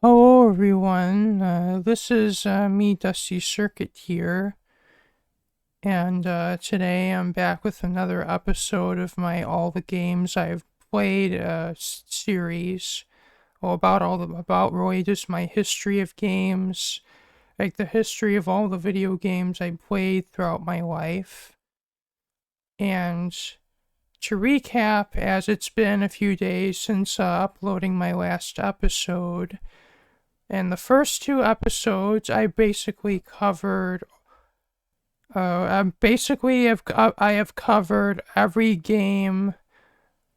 Hello, everyone. This is me, Dusty Circuit here, and today I'm back with another episode of my All the Games I've Played series. About really just my history of games, like the history of all the video games I played throughout my life. And to recap, as it's been a few days since uploading my last episode. In the first two episodes, I basically covered. I have covered every game,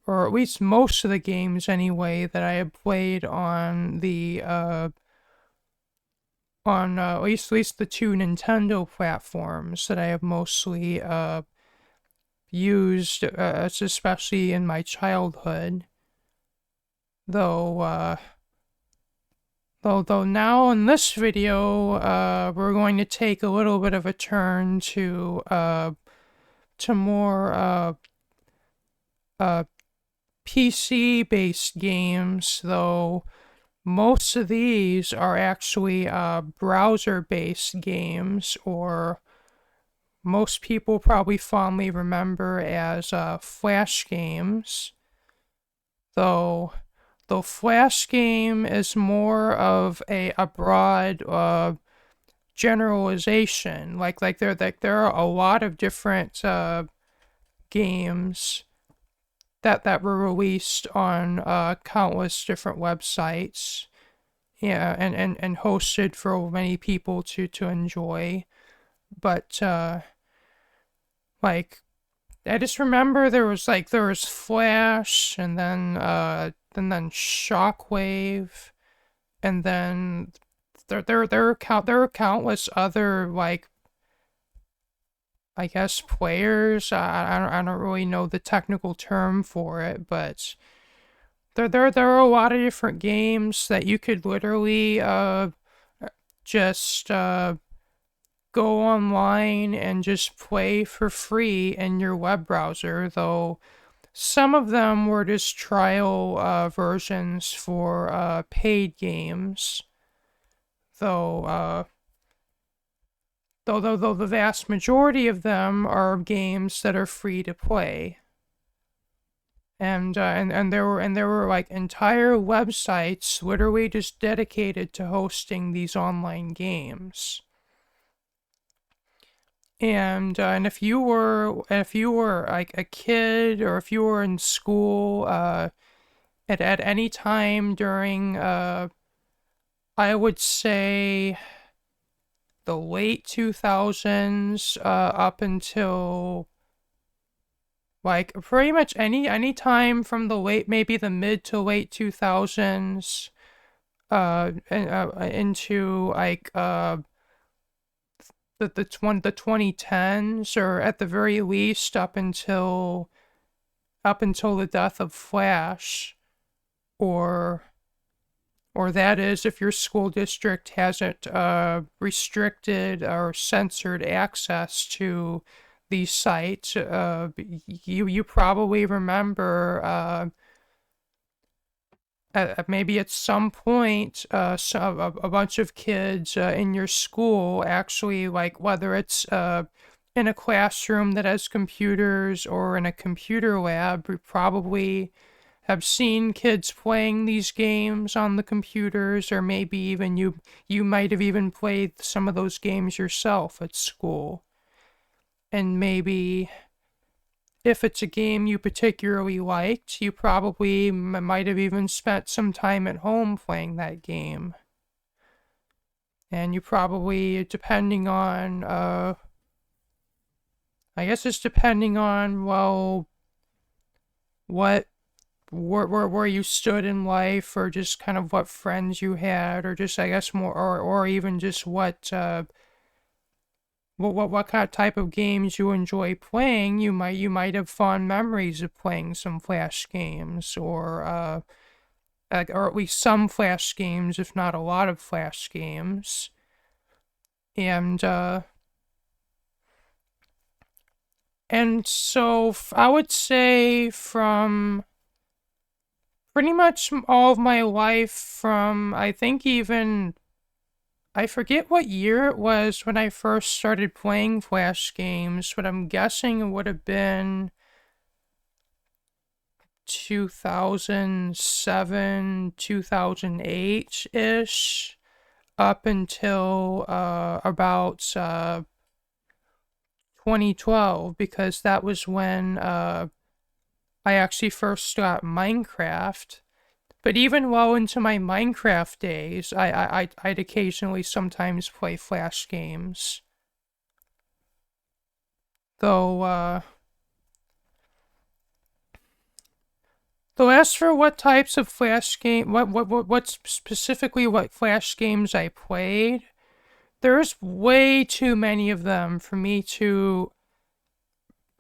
or at least most of the games anyway, that I have played on at least the two Nintendo platforms that I have mostly used, especially in my childhood. Though Though now in this video, we're going to take a little bit of a turn to more uh, PC-based games, though most of these are actually browser-based games, or most people probably fondly remember as Flash games. Though the Flash game is more of a broad generalization. There are a lot of different games that were released on countless different websites. Yeah, and hosted for many people to enjoy. But like I just remember there was Flash, and then Shockwave, and then there are countless other, like, I guess, players. I don't really know the technical term for it, but there are a lot of different games that you could literally just go online and just play for free in your web browser, though some of them were just trial versions for paid games, though, though the vast majority of them are games that are free to play. And there were like entire websites literally just dedicated to hosting these online games. And if you were like a kid, or if you were in school at any time during I would say the late 2000s up until, like, pretty much any time from maybe the mid to late 2000s into like the 2010s, or at the very least up until the death of Flash, or that is, if your school district hasn't restricted or censored access to these sites. You probably remember, maybe at some point, a bunch of kids in your school actually, like, whether it's in a classroom that has computers or in a computer lab, we probably have seen kids playing these games on the computers, or maybe even you might have even played some of those games yourself at school. And maybe if it's a game you particularly liked, you probably might have even spent some time at home playing that game. And you probably, depending on, I guess it's depending on, well, what, where you stood in life, or just kind of what friends you had, or just, I guess, more, or even just what kind of type of games you enjoy playing. You might have fond memories of playing some Flash games, or at least some Flash games, if not a lot of Flash games. And so I would say, pretty much all of my life from, I think even, I forget what year it was when I first started playing Flash games, but I'm guessing it would have been 2007, 2008-ish, up until about 2012, because that was when I actually first got Minecraft. But even well into my Minecraft days, I'd occasionally sometimes play Flash games. Though, as for what types of Flash game, what specifically what Flash games I played, there's way too many of them for me to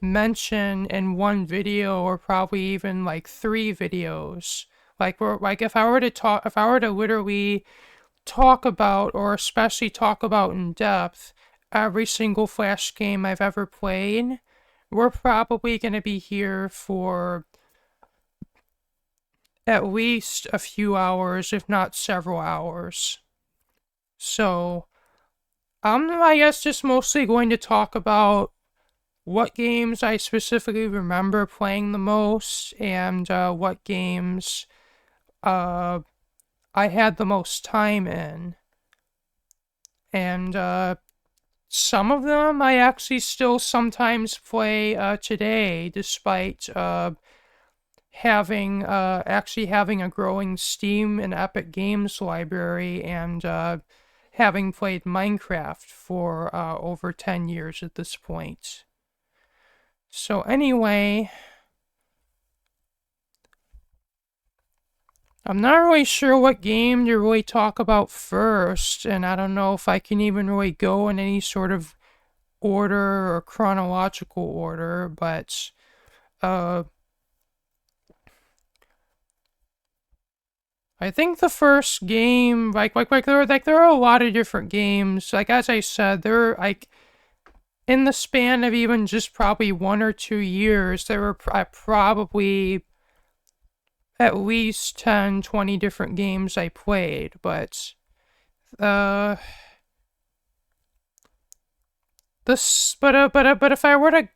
mention in one video, or probably even like 3 videos. Like if I were to literally talk about, or especially talk about in depth, every single Flash game I've ever played, we're probably going to be here for at least a few hours, if not several hours. So, I guess just mostly going to talk about what games I specifically remember playing the most, and what games I had the most time in. And some of them I actually still sometimes play today, despite having a growing Steam and Epic Games library, and having played Minecraft for over 10 years at this point. So anyway, I'm not really sure what game to really talk about first, and I don't know if I can even really go in any sort of order or chronological order, but I think the first game, there are a lot of different games. Like, as I said, there are, like, in the span of even just probably 1 or 2 years, there were probably at least 10, 20 different games I played, but but if I were to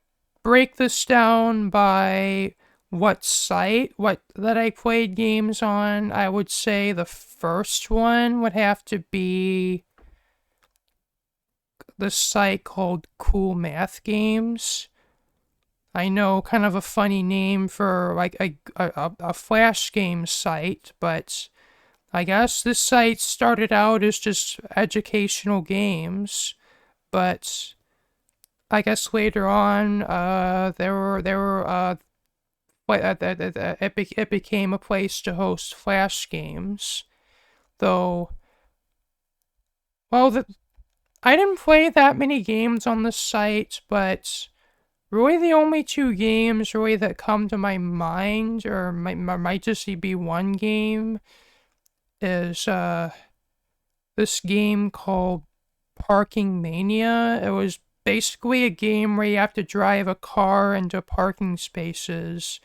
break this down by what site what that I played games on, I would say the first one would have to be the site called Cool Math Games. I know, kind of a funny name for like a Flash game site, but I guess this site started out as just educational games, but I guess later on, it became a place to host Flash games. Though, well, I didn't play that many games on this site, but really the only 2 games really that come to my mind, or might just be one game, is this game called Parking Mania. It was basically a game where you have to drive a car into parking spaces.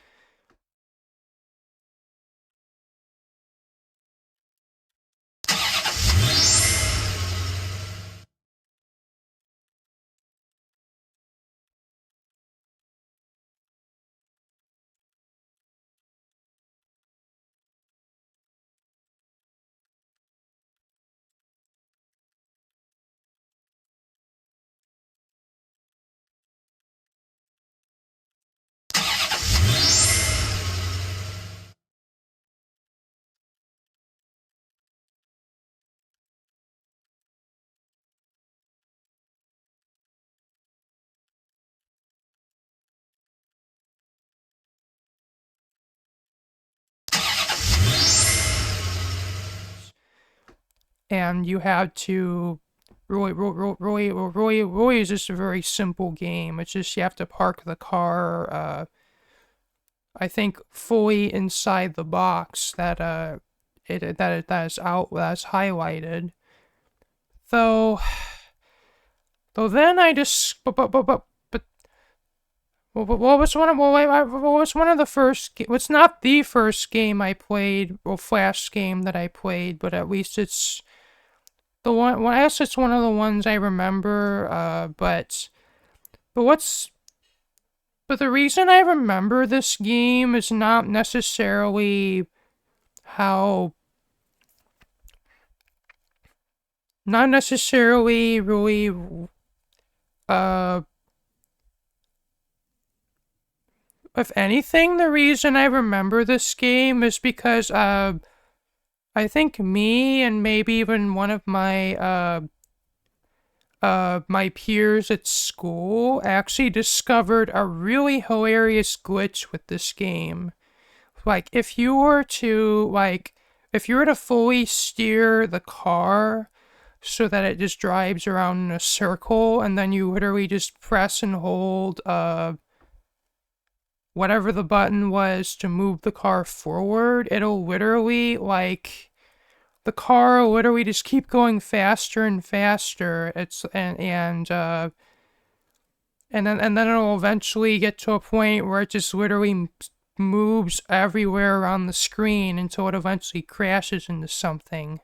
And you had to Roy is just a very simple game. It's just you have to park the car, I think, fully inside the box that is highlighted. Though then I just but what was one of what was one of the first? What's not the first game I played, or Flash game that I played, but at least it's the one. Well, I guess it's one of the ones I remember. But what's but the reason I remember this game is not necessarily how, not necessarily really, uh, if anything, the reason I remember this game is because, I think me and maybe even one of my peers at school actually discovered a really hilarious glitch with this game. Like, if you were to fully steer the car so that it just drives around in a circle, and then you literally just press and hold, whatever the button was to move the car forward, it'll literally, the car will literally just keep going faster and faster. And then it'll eventually get to a point where it just literally moves everywhere around the screen until it eventually crashes into something.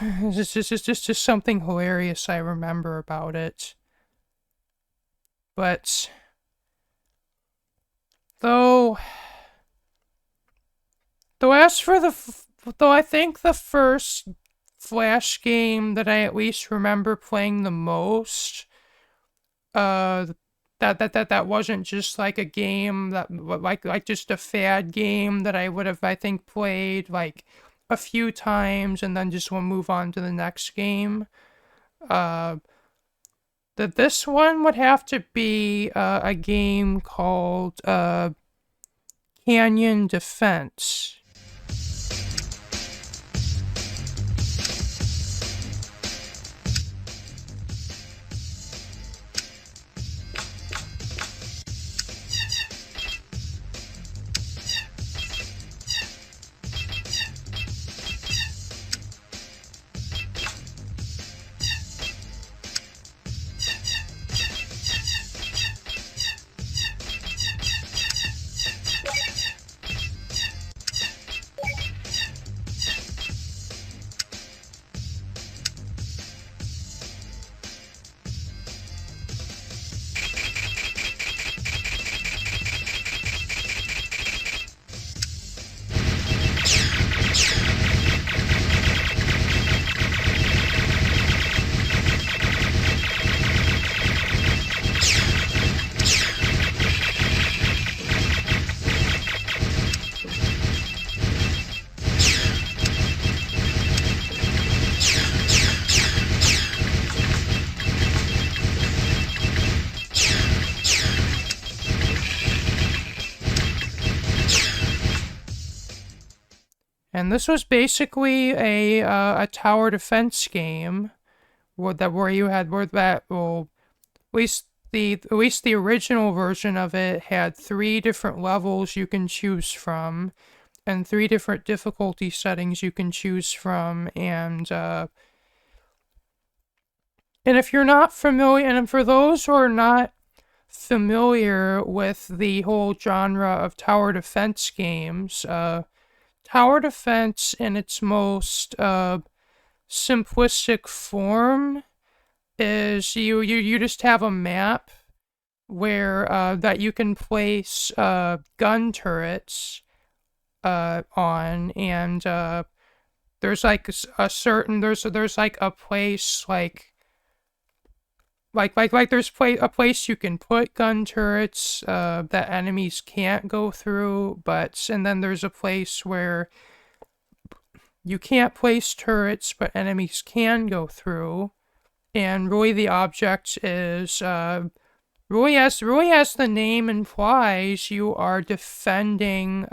It's just something hilarious I remember about it. But though, though as for though I think the first Flash game that I at least remember playing the most, uh, that wasn't just like a game that like just a fad game that I would have, I think, played like a few times and then just will move on to the next game. Uh, that this one would have to be a game called Canyon Defense. And this was basically a tower defense game where you had where that well at least the original version of it had 3 different levels you can choose from and 3 different difficulty settings you can choose from. And if you're not familiar, and for those who are not familiar with the whole genre of tower defense games, tower defense in its most simplistic form is you just have a map where that you can place gun turrets on, and there's like a certain there's like a place there's a place you can put gun turrets that enemies can't go through, and then there's a place where you can't place turrets but enemies can go through. And really the object is really as the name implies, you are defending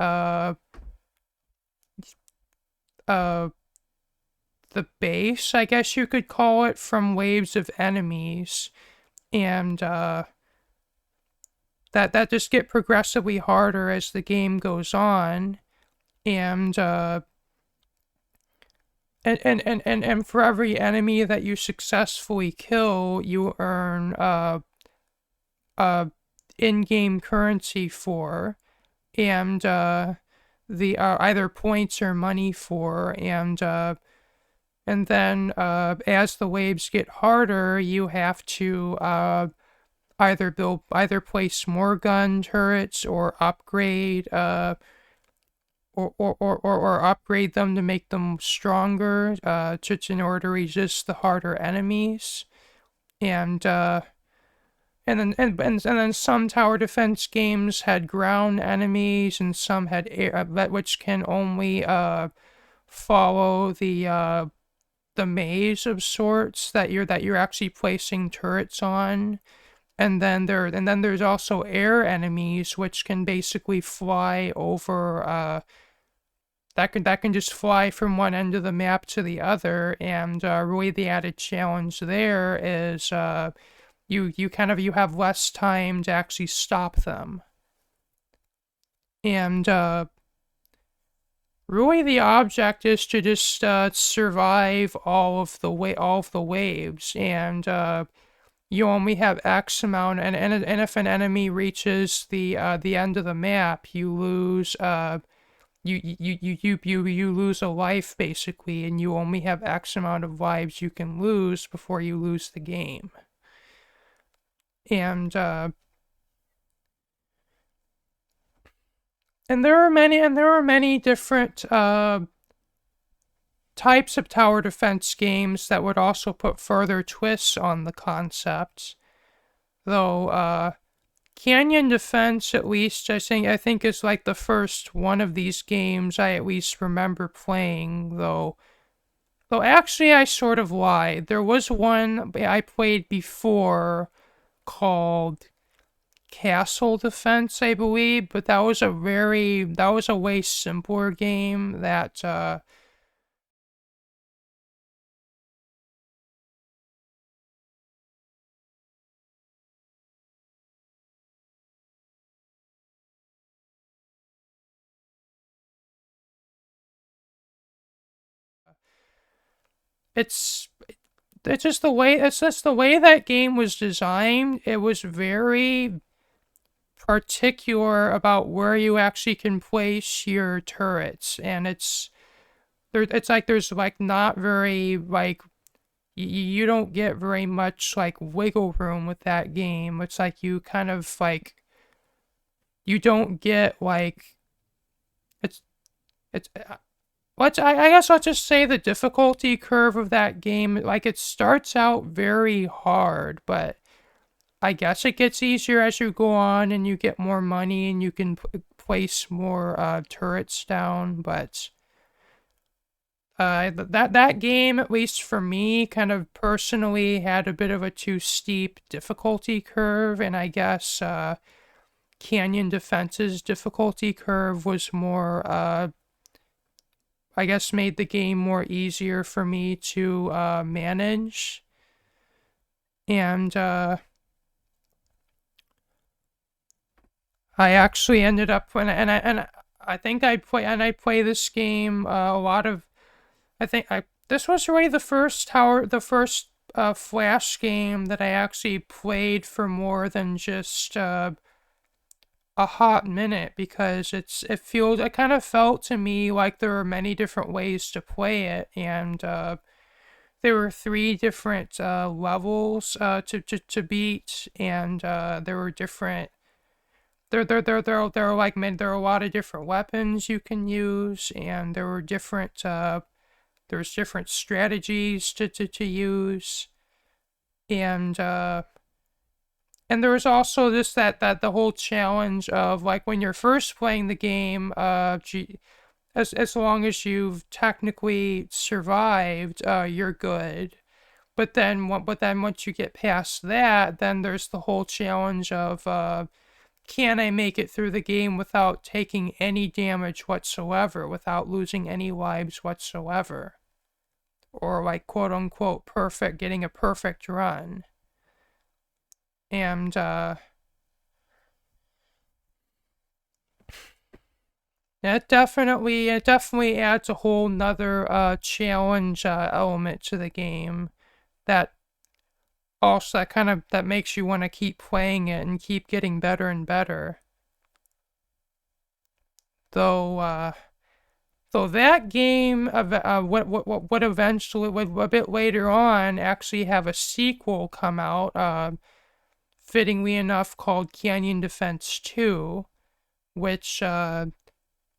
uh the base, I guess you could call it, from waves of enemies, and that just get progressively harder as the game goes on, and and for every enemy that you successfully kill, you earn uh in-game currency for, and the either points or money for, and then as the waves get harder, you have to either place more gun turrets or upgrade or upgrade them to make them stronger in order to resist the harder enemies, and then some tower defense games had ground enemies, and some had air, which can only follow the maze of sorts that you're actually placing turrets on. And then there's also air enemies, which can basically fly over that can just fly from one end of the map to the other. And really the added challenge there is you have less time to actually stop them. And really the object is to just survive all of the waves, and you only have X amount, and if an enemy reaches the end of the map, you lose you lose a life basically, and you only have X amount of lives you can lose before you lose the game. And there are many different types of tower defense games that would also put further twists on the concept. Though Canyon Defense, at least, I think is like the first one of these games I at least remember playing, though actually I sort of lied. There was one I played before called Castle Defense, I believe, but that was a way simpler game that it's just the way that game was designed. It was very particular about where you actually can place your turrets, and it's like there's like not very like you don't get very much like wiggle room with that game. It's like you kind of like you don't get like it's I guess I'll just say the difficulty curve of that game, like it starts out very hard, but I guess it gets easier as you go on and you get more money and you can place more turrets down. But that game, at least for me, kind of personally had a bit of a too steep difficulty curve, and I guess Canyon Defense's difficulty curve was more I guess made the game more easier for me to manage. And I actually ended up I think I play this game a lot of. This was really the first Flash game that I actually played for more than just a hot minute, because it kind of felt to me like there were many different ways to play it, and there were 3 different levels to beat, and there were different there are like there are a lot of different weapons you can use, and there were there's different strategies to use, and there was also that the whole challenge of like when you're first playing the game, as long as you've technically survived, you're good. But then once you get past that, then there's the whole challenge of can I make it through the game without taking any damage whatsoever, without losing any lives whatsoever? Or like quote unquote perfect, getting a perfect run. And it definitely adds a whole nother challenge element to the game that also that makes you want to keep playing it and keep getting better and better. Though that game what eventually a bit later on actually have a sequel come out, fittingly enough called Canyon Defense 2, which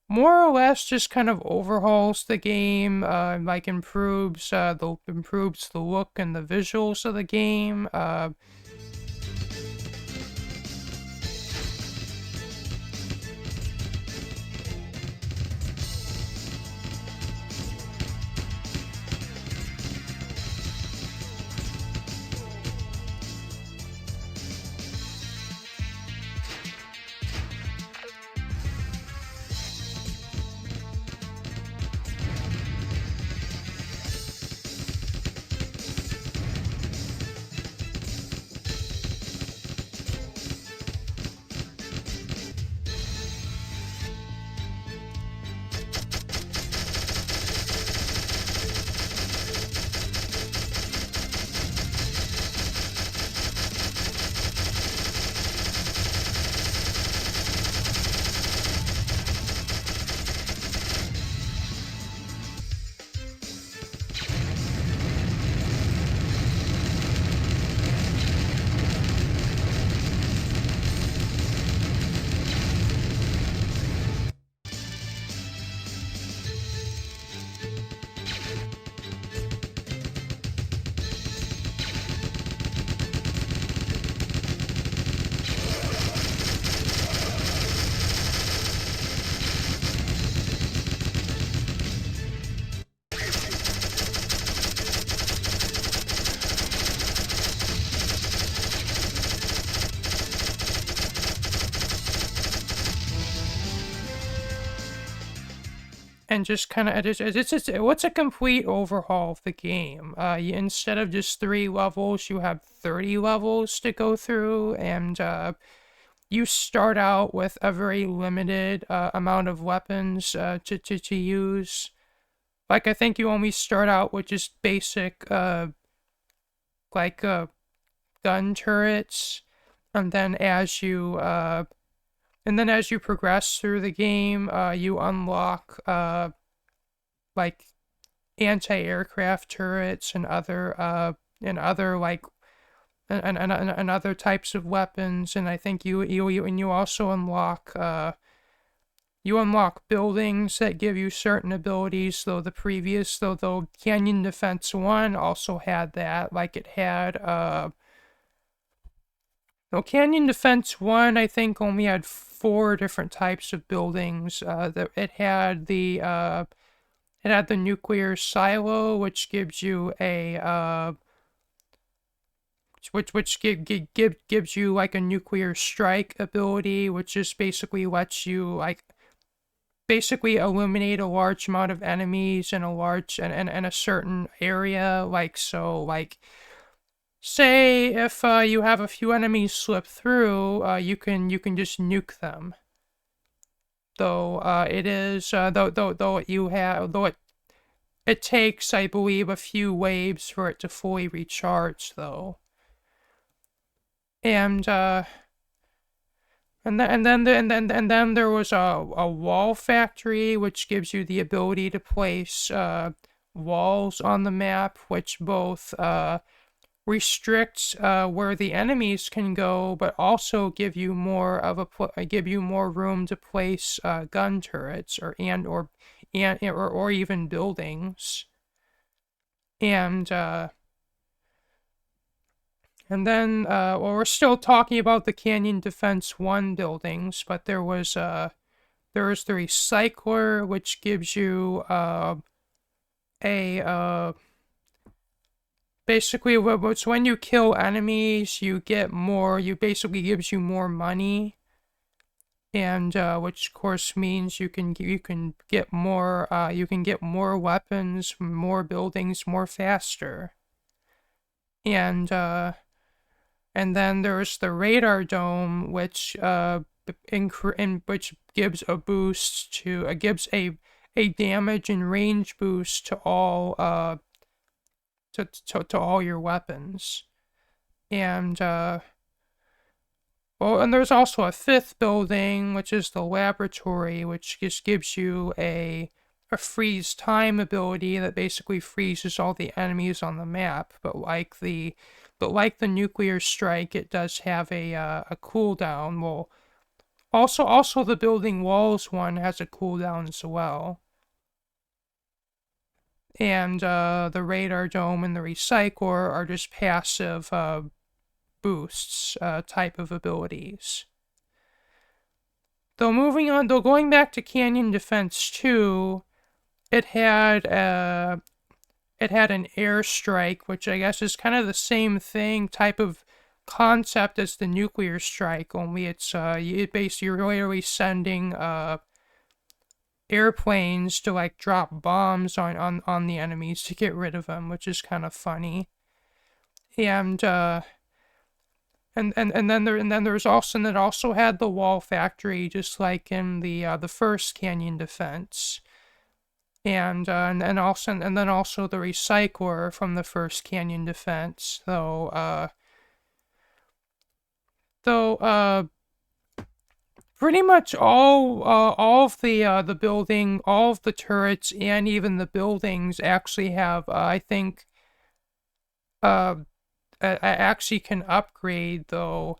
more or less just kind of overhauls the game, like improves the look and the visuals of the game. And just kind of what's a complete overhaul of the game. Instead of just 3 levels, you have 30 levels to go through, and you start out with a very limited amount of weapons to use. Like, I think you only start out with just basic like gun turrets, and then as you progress through the game, you unlock like anti-aircraft turrets and other like and other types of weapons. And I think you also unlock buildings that give you certain abilities. Though Canyon Defense 1 also had that. Like, it had Canyon Defense 1, I think, only had 4 different types of buildings. It had the nuclear silo, which gives you a gives you like a nuclear strike ability, which just basically lets you like eliminate a large amount of enemies in a certain area. Like, so, like, say if you have a few enemies slip through, you can just nuke them. Though it takes, I believe, a few waves for it to fully recharge, though. And then there was a wall factory, which gives you the ability to place walls on the map, which both restricts where the enemies can go, but also give you more room to place gun turrets or even buildings. And then we're still talking about the Canyon Defense 1 buildings, but there was the Recycler, which gives you basically, it's when you kill enemies, you get more. You basically gives you more money, and which of course means you can get more weapons, more buildings, more faster. And then there's the radar dome, which which gives a boost to gives a damage and range boost to all to all your weapons. And and there's also a fifth building, which is the laboratory, which just gives you a freeze time ability that basically freezes all the enemies on the map. But like the nuclear strike, it does have a cooldown. Well, also the building walls one has a cooldown as well. And the radar dome and the recycler are just passive boosts type of abilities. Though going back to Canyon Defense 2, it had an airstrike, which I guess is kind of the same type of concept as the nuclear strike, only it's you're literally sending airplanes to like drop bombs on the enemies to get rid of them, which is kind of funny. And then there's also, and it also had the wall factory, just like in the first Canyon Defense. And then also the recycler from the first Canyon Defense. Though pretty much all of the building, all of the turrets, and even the buildings actually have I think actually can upgrade, though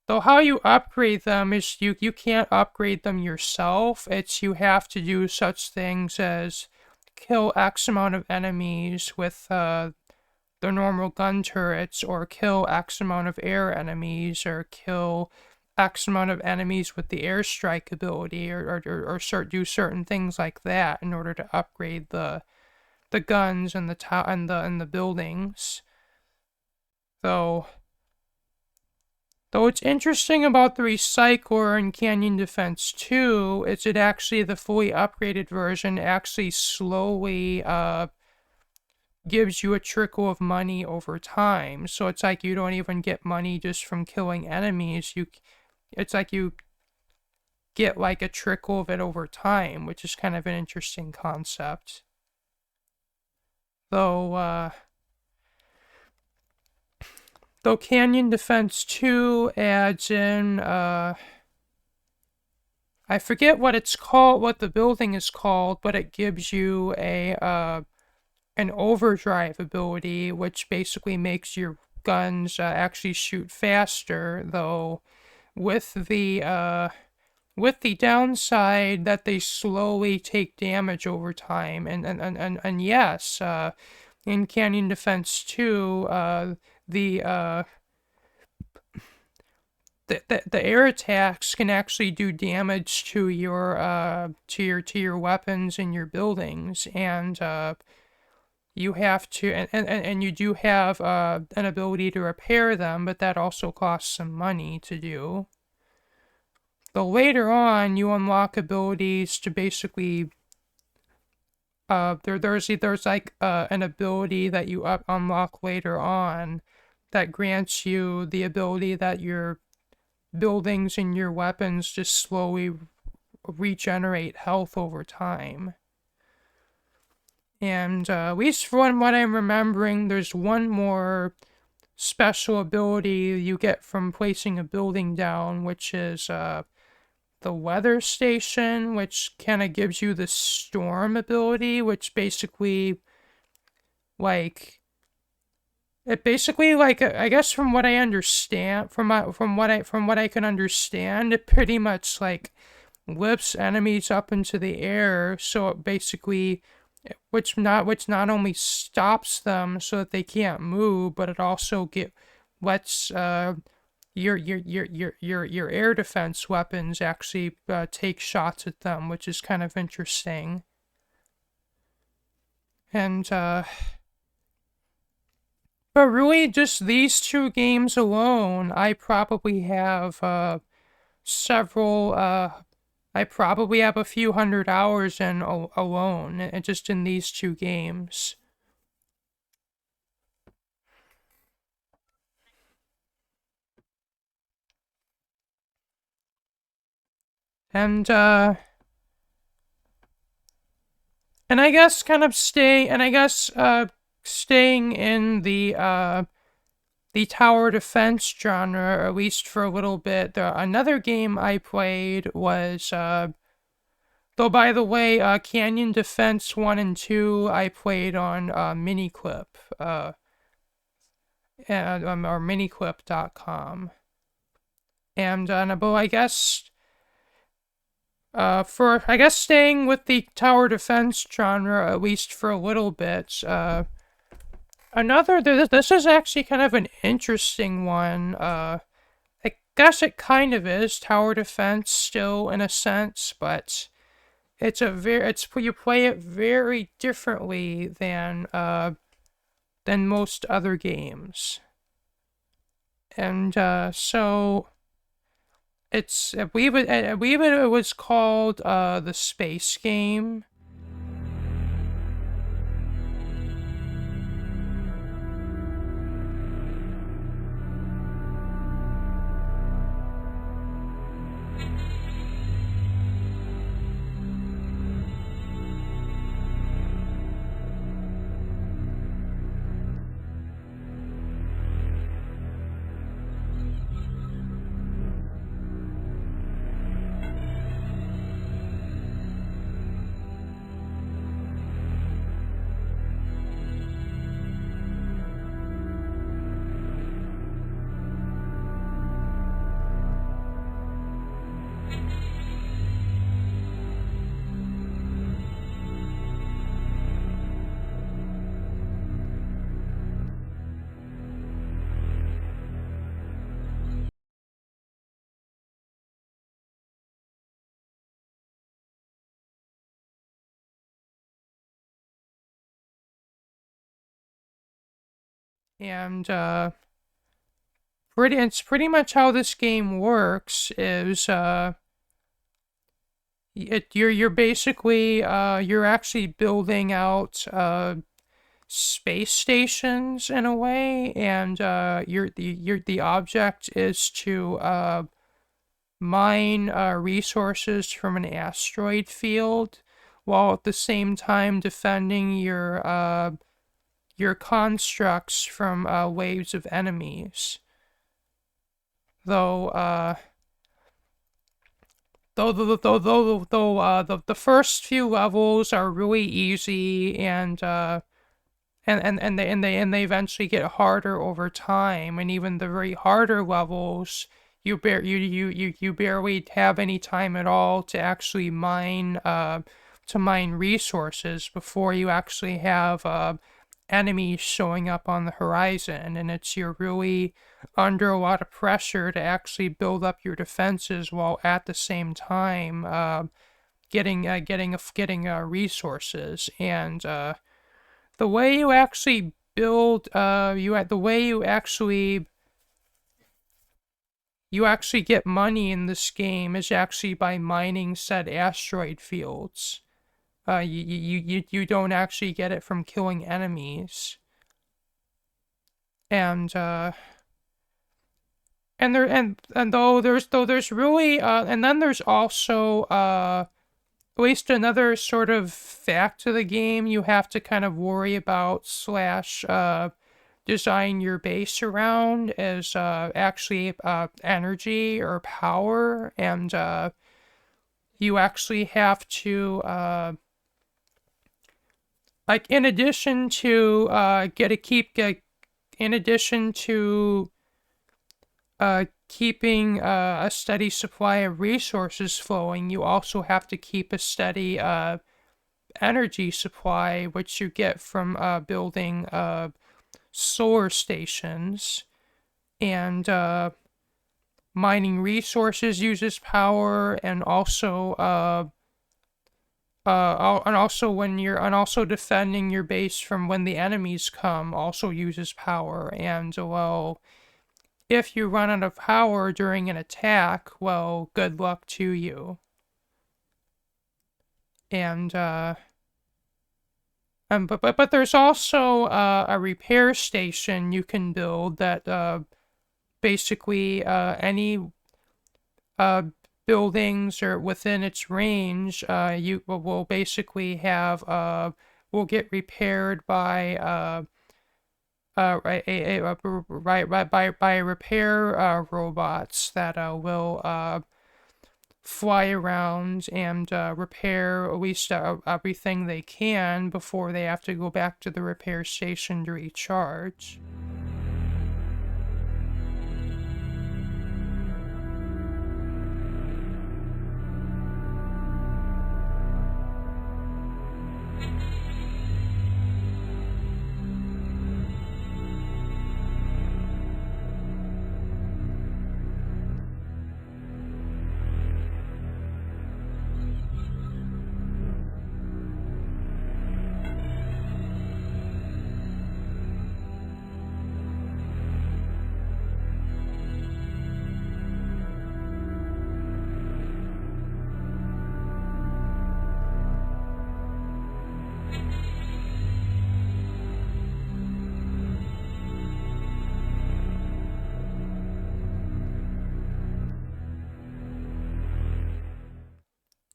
how you upgrade them is you can't upgrade them yourself. It's you have to do such things as kill X amount of enemies with the normal gun turrets, or kill X amount of air enemies, or kill X amount of enemies with the airstrike ability, or do certain things like that in order to upgrade the guns and the buildings. Though it's interesting about the recycler in Canyon Defense 2, is it actually, the fully upgraded version actually slowly gives you a trickle of money over time. So it's like you don't even get money just from killing enemies. It's like you get like a trickle of it over time, which is kind of an interesting concept. Though Canyon Defense 2 adds in, I forget what it's called, what the building is called, but it gives you an overdrive ability, which basically makes your guns actually shoot faster, though with the downside that they slowly take damage over time. And yes, in Canyon Defense 2, the air attacks can actually do damage to your weapons and your buildings, and you have to, and you do have an ability to repair them, but that also costs some money to do. Though later on, you unlock abilities to basically there's like an ability that you unlock later on that grants you the ability that your buildings and your weapons just slowly regenerate health over time. And at least from what I'm remembering, there's one more special ability you get from placing a building down, which is the weather station, which kind of gives you the storm ability, which basically, like, it basically, like, I guess from what I understand, from what I can understand, it pretty much like lifts enemies up into the air, so it basically, which not only stops them so that they can't move, but it also lets your air defense weapons actually take shots at them, which is kind of interesting. And but really, just these two games alone, I probably have several, I probably have a few hundred hours in alone, just in these two games. And I guess kind of staying in the tower defense genre, at least for a little bit. Another game I played was, though by the way, Canyon Defense 1 and 2 I played on Miniclip, or miniclip.com. But I guess staying with the tower defense genre, at least for a little bit, this is actually kind of an interesting one. I guess it kind of is tower defense still in a sense, but you play it very differently than most other games. And so I believe it was called the Space Game. And it's pretty much how this game works is you're basically you're actually building out space stations in a way, and the object is to mine resources from an asteroid field, while at the same time defending your constructs from waves of enemies. Though the first few levels are really easy, and they eventually get harder over time, and even the very harder levels you barely have any time at all to actually mine resources before you actually have enemies showing up on the horizon, and you're really under a lot of pressure to actually build up your defenses while at the same time getting resources. And the way you actually build the way you actually get money in this game is actually by mining said asteroid fields. You don't actually get it from killing enemies. And there's really and then there's also at least another sort of fact to the game you have to kind of worry about slash design your base around is actually energy or power, and you actually have to like in addition to keeping a steady supply of resources flowing, you also have to keep a steady energy supply, which you get from building solar stations. And mining resources uses power, and also defending your base from when the enemies come also uses power. And well, if you run out of power during an attack, well, good luck to you. And but there's also a repair station you can build that basically any buildings or within its range you will basically have will get repaired by by repair robots that will fly around and repair at least everything they can before they have to go back to the repair station to recharge.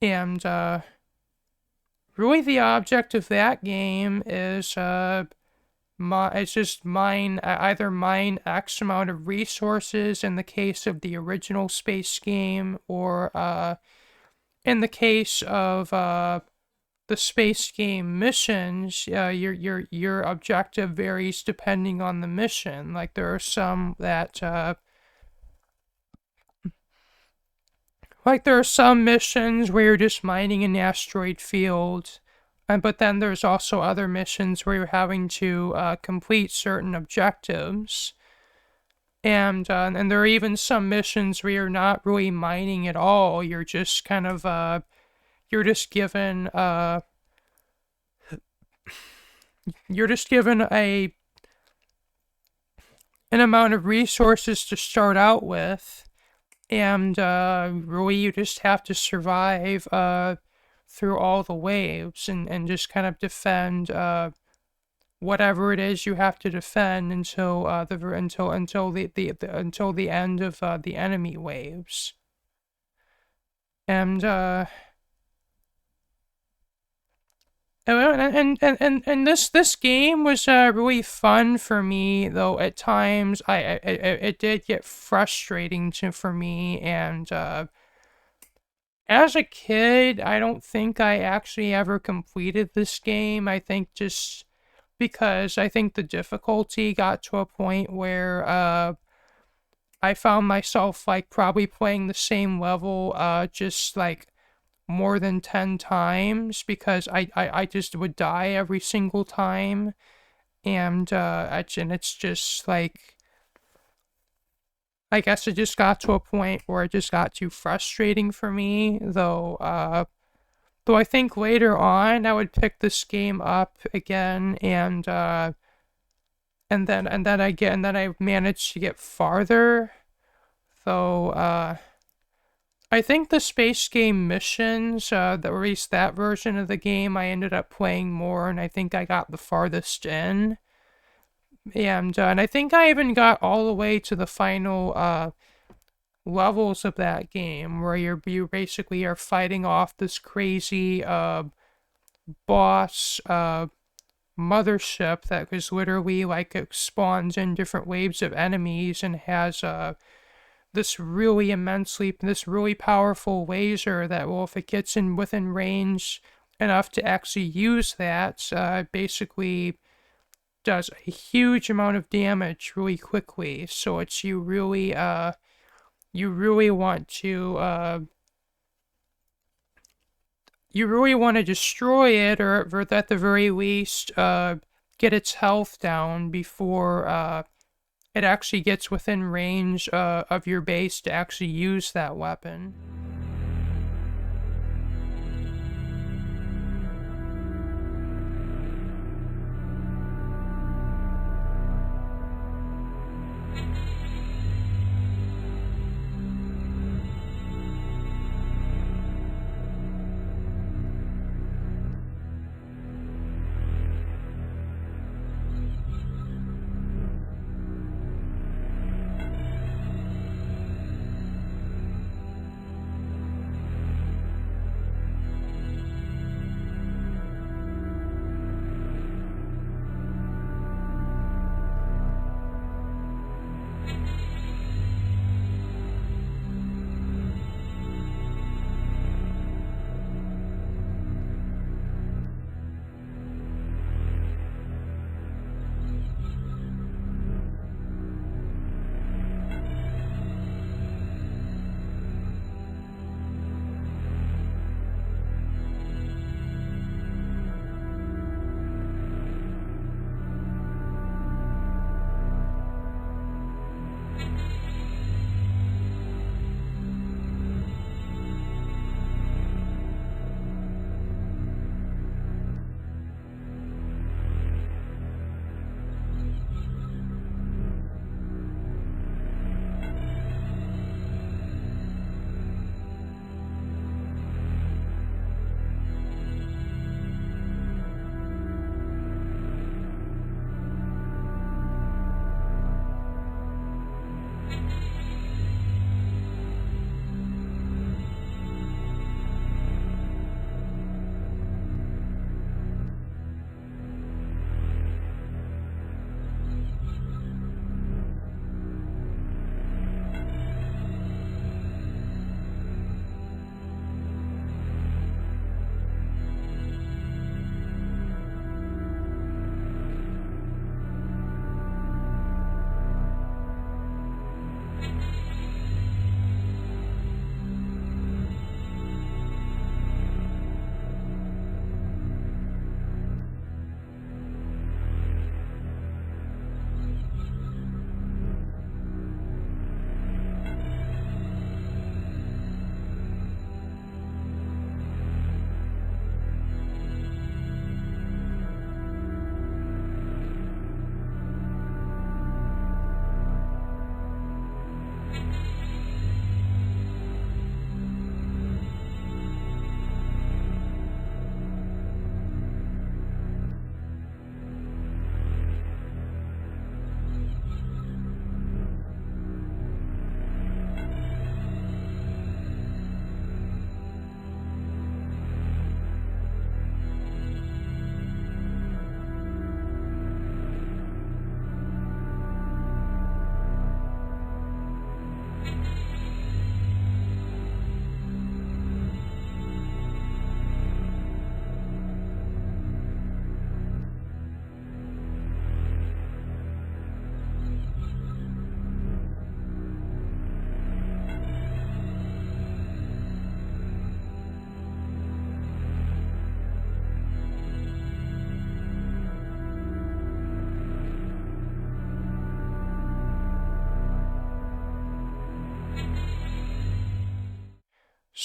And really the object of that game is it's just either mine X amount of resources in the case of the original space game, or in the case of the space game missions, your objective varies depending on the mission. Like there are some that there are some missions where you're just mining an asteroid field, but then there's also other missions where you're having to complete certain objectives. And there are even some missions where you're not really mining at all. You're just kind of you're just given an amount of resources to start out with, and really you just have to survive through all the waves and just kind of defend whatever it is you have to defend until the end of the enemy waves. And this game was really fun for me, though at times it did get frustrating for me. And as a kid, I don't think I actually ever completed this game. I think just because I think the difficulty got to a point where I found myself like probably playing the same level just like more than 10 times, because I just would die every single time. And it's just like, I guess it just got to a point where it just got too frustrating for me, though I think later on I would pick this game up again, and then I managed to get farther, though I think the space game missions, at least that version of the game, I ended up playing more, and I think I got the farthest in. And I think I even got all the way to the final levels of that game, where you basically are fighting off this crazy boss mothership that was literally like it spawns in different waves of enemies and has this really powerful laser that, well, if it gets in within range enough to actually use that, basically does a huge amount of damage really quickly. So it's you really want to destroy it, or at the very least get its health down before it actually gets within range of your base to actually use that weapon.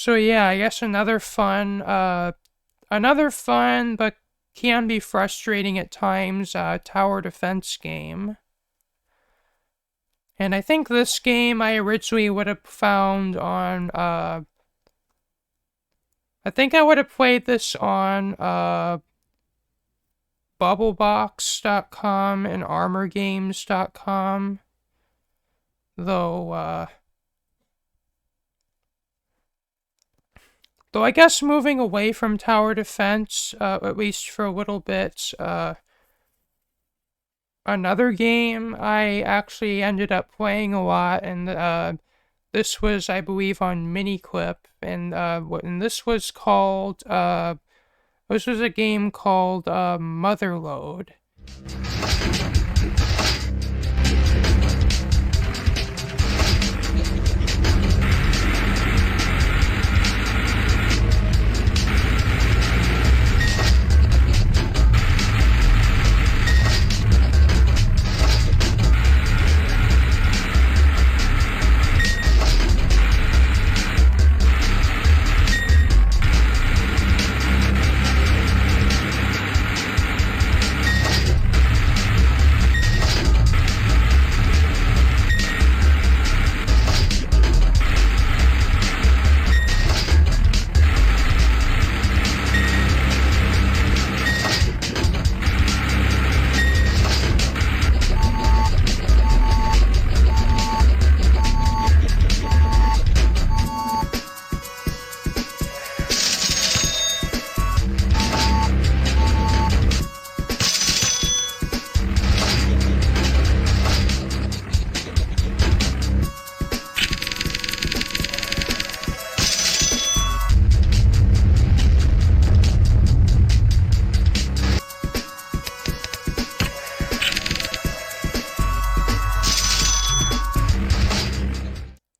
So yeah, I guess another fun but can be frustrating at times tower defense game. And I think this game I originally would have found on I think I would have played this on bubblebox.com and armorgames.com. Though I guess moving away from tower defense, at least for a little bit, another game I actually ended up playing a lot, and this was, I believe, on Miniclip, and this was called, this was a game called Motherload.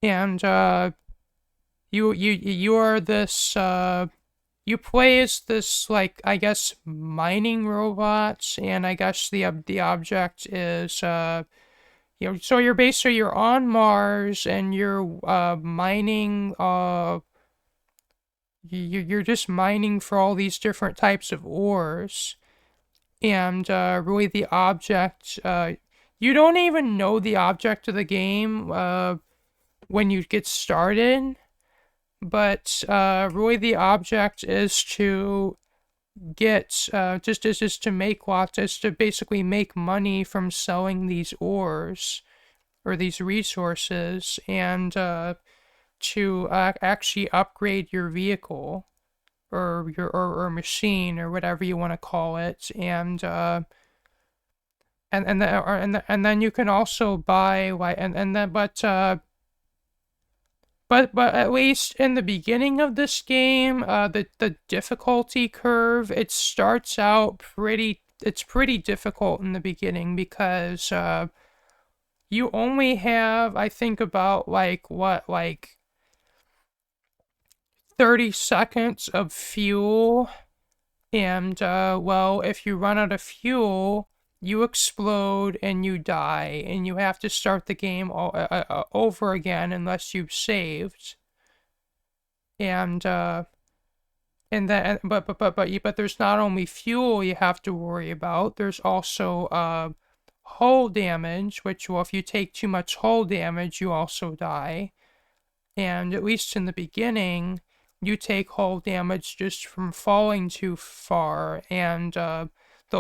And you are this you play as this, like, I guess mining robot, and I guess the object is so you're on Mars, and you're mining you're just mining for all these different types of ores, and really the object you don't even know the object of the game when you get started, but really the object is to get just to make lots, is to basically make money from selling these ores or these resources, and to actually upgrade your vehicle or or machine or whatever you want to call it, and then you can also buy, like, and then but at least in the beginning of this game, the difficulty curve, it starts out it's pretty difficult in the beginning, because you only have, I think, about like 30 seconds of fuel, and well, if you run out of fuel, you explode and you die, and you have to start the game over again unless you've saved. And then but there's not only fuel you have to worry about. There's also hull damage, which, well, if you take too much hull damage, you also die. And at least in the beginning, you take hull damage just from falling too far, and though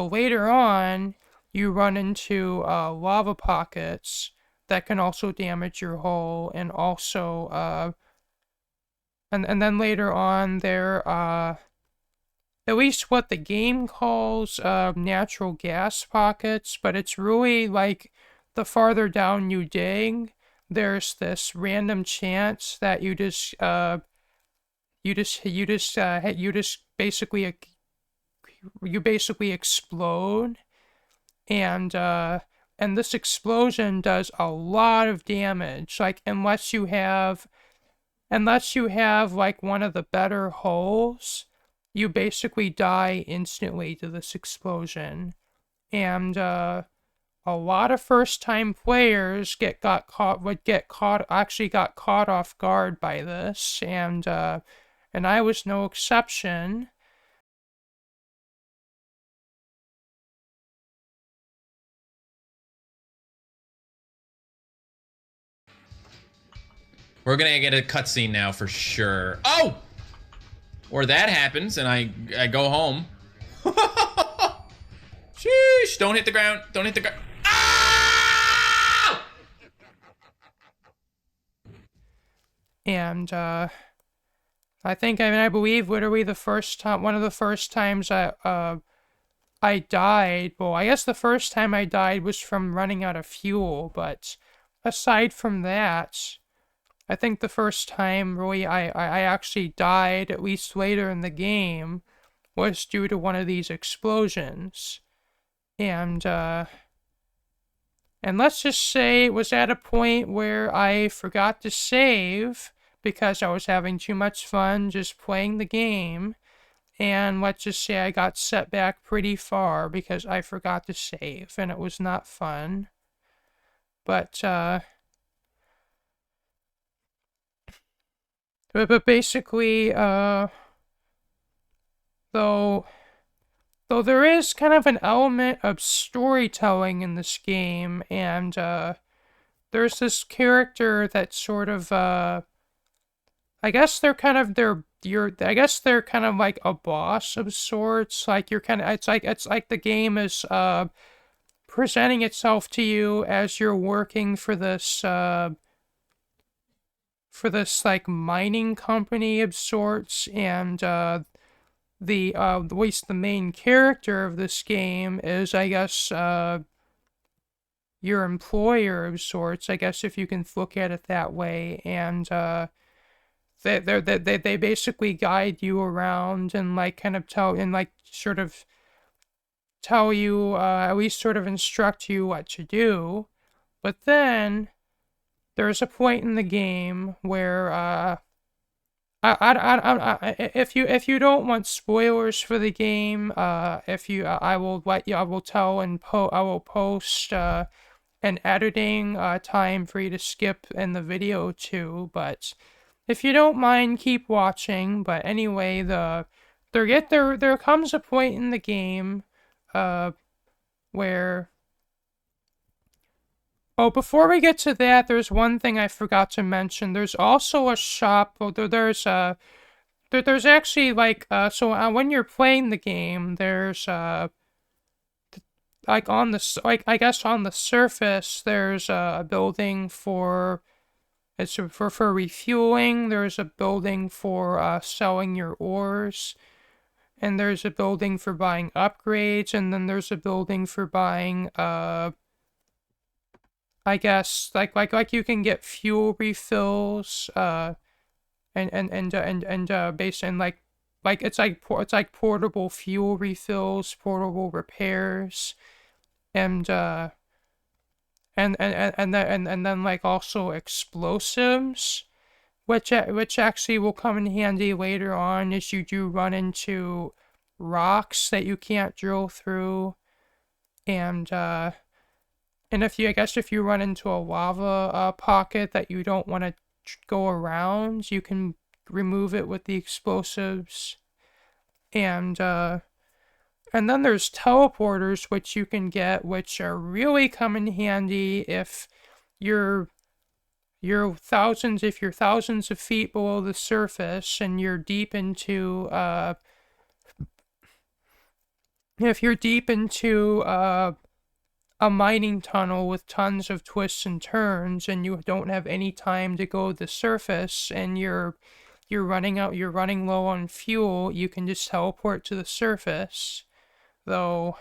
later on you run into lava pockets that can also damage your hull, and also and then later on there at least what the game calls natural gas pockets, but it's really like the farther down you dig, there's this random chance that you just basically explode, and this explosion does a lot of damage, like, unless you have like one of the better hulls, you basically die instantly to this explosion. And a lot of first-time players got caught off guard by this, and I was no exception. We're gonna get a cutscene now for sure. Oh! Or that happens and I go home. Sheesh, don't hit the ground. Don't hit the ground. Ah! And I believe literally one of the first times I died. Well, I guess the first time I died was from running out of fuel, but aside from that, I think the first time really I actually died, at least later in the game, was due to one of these explosions. And let's just say it was at a point where I forgot to save because I was having too much fun just playing the game. And let's just say I got set back pretty far because I forgot to save, and it was not fun. But basically, though there is kind of an element of storytelling in this game, and there's this character that sort of I guess they're kind of I guess they're kind of like a boss of sorts. Like you're kind of it's like the game is presenting itself to you as you're working for this like mining company of sorts, and at least the main character of this game is, I guess, your employer of sorts, I guess, if you can look at it that way. And they basically guide you around and like kind of tell and like sort of tell you, at least sort of instruct you what to do. But then there's a point in the game where if you don't want spoilers for the game, I will post an editing time for you to skip in the video too. But if you don't mind, keep watching. But anyway, there comes a point in the game, where. Oh, before we get to that, there's one thing I forgot to mention. There's also a shop. Well, there's actually like when you're playing the game, there's like I guess on the surface there's a building for refueling. There's a building for selling your ores, and there's a building for buying upgrades, and then there's a building for buying I guess like you can get fuel refills, based on like it's like portable fuel refills, portable repairs, and then like also explosives, which actually will come in handy later on as you do run into rocks that you can't drill through, and if you run into a lava pocket that you don't want to go around, you can remove it with the explosives. And then there's teleporters, which you can get, which are really come in handy if you're thousands of feet below the surface and you're deep into if you're deep into a mining tunnel with tons of twists and turns, and you don't have any time to go to the surface, and you're running low on fuel, you can just teleport to the surface. Though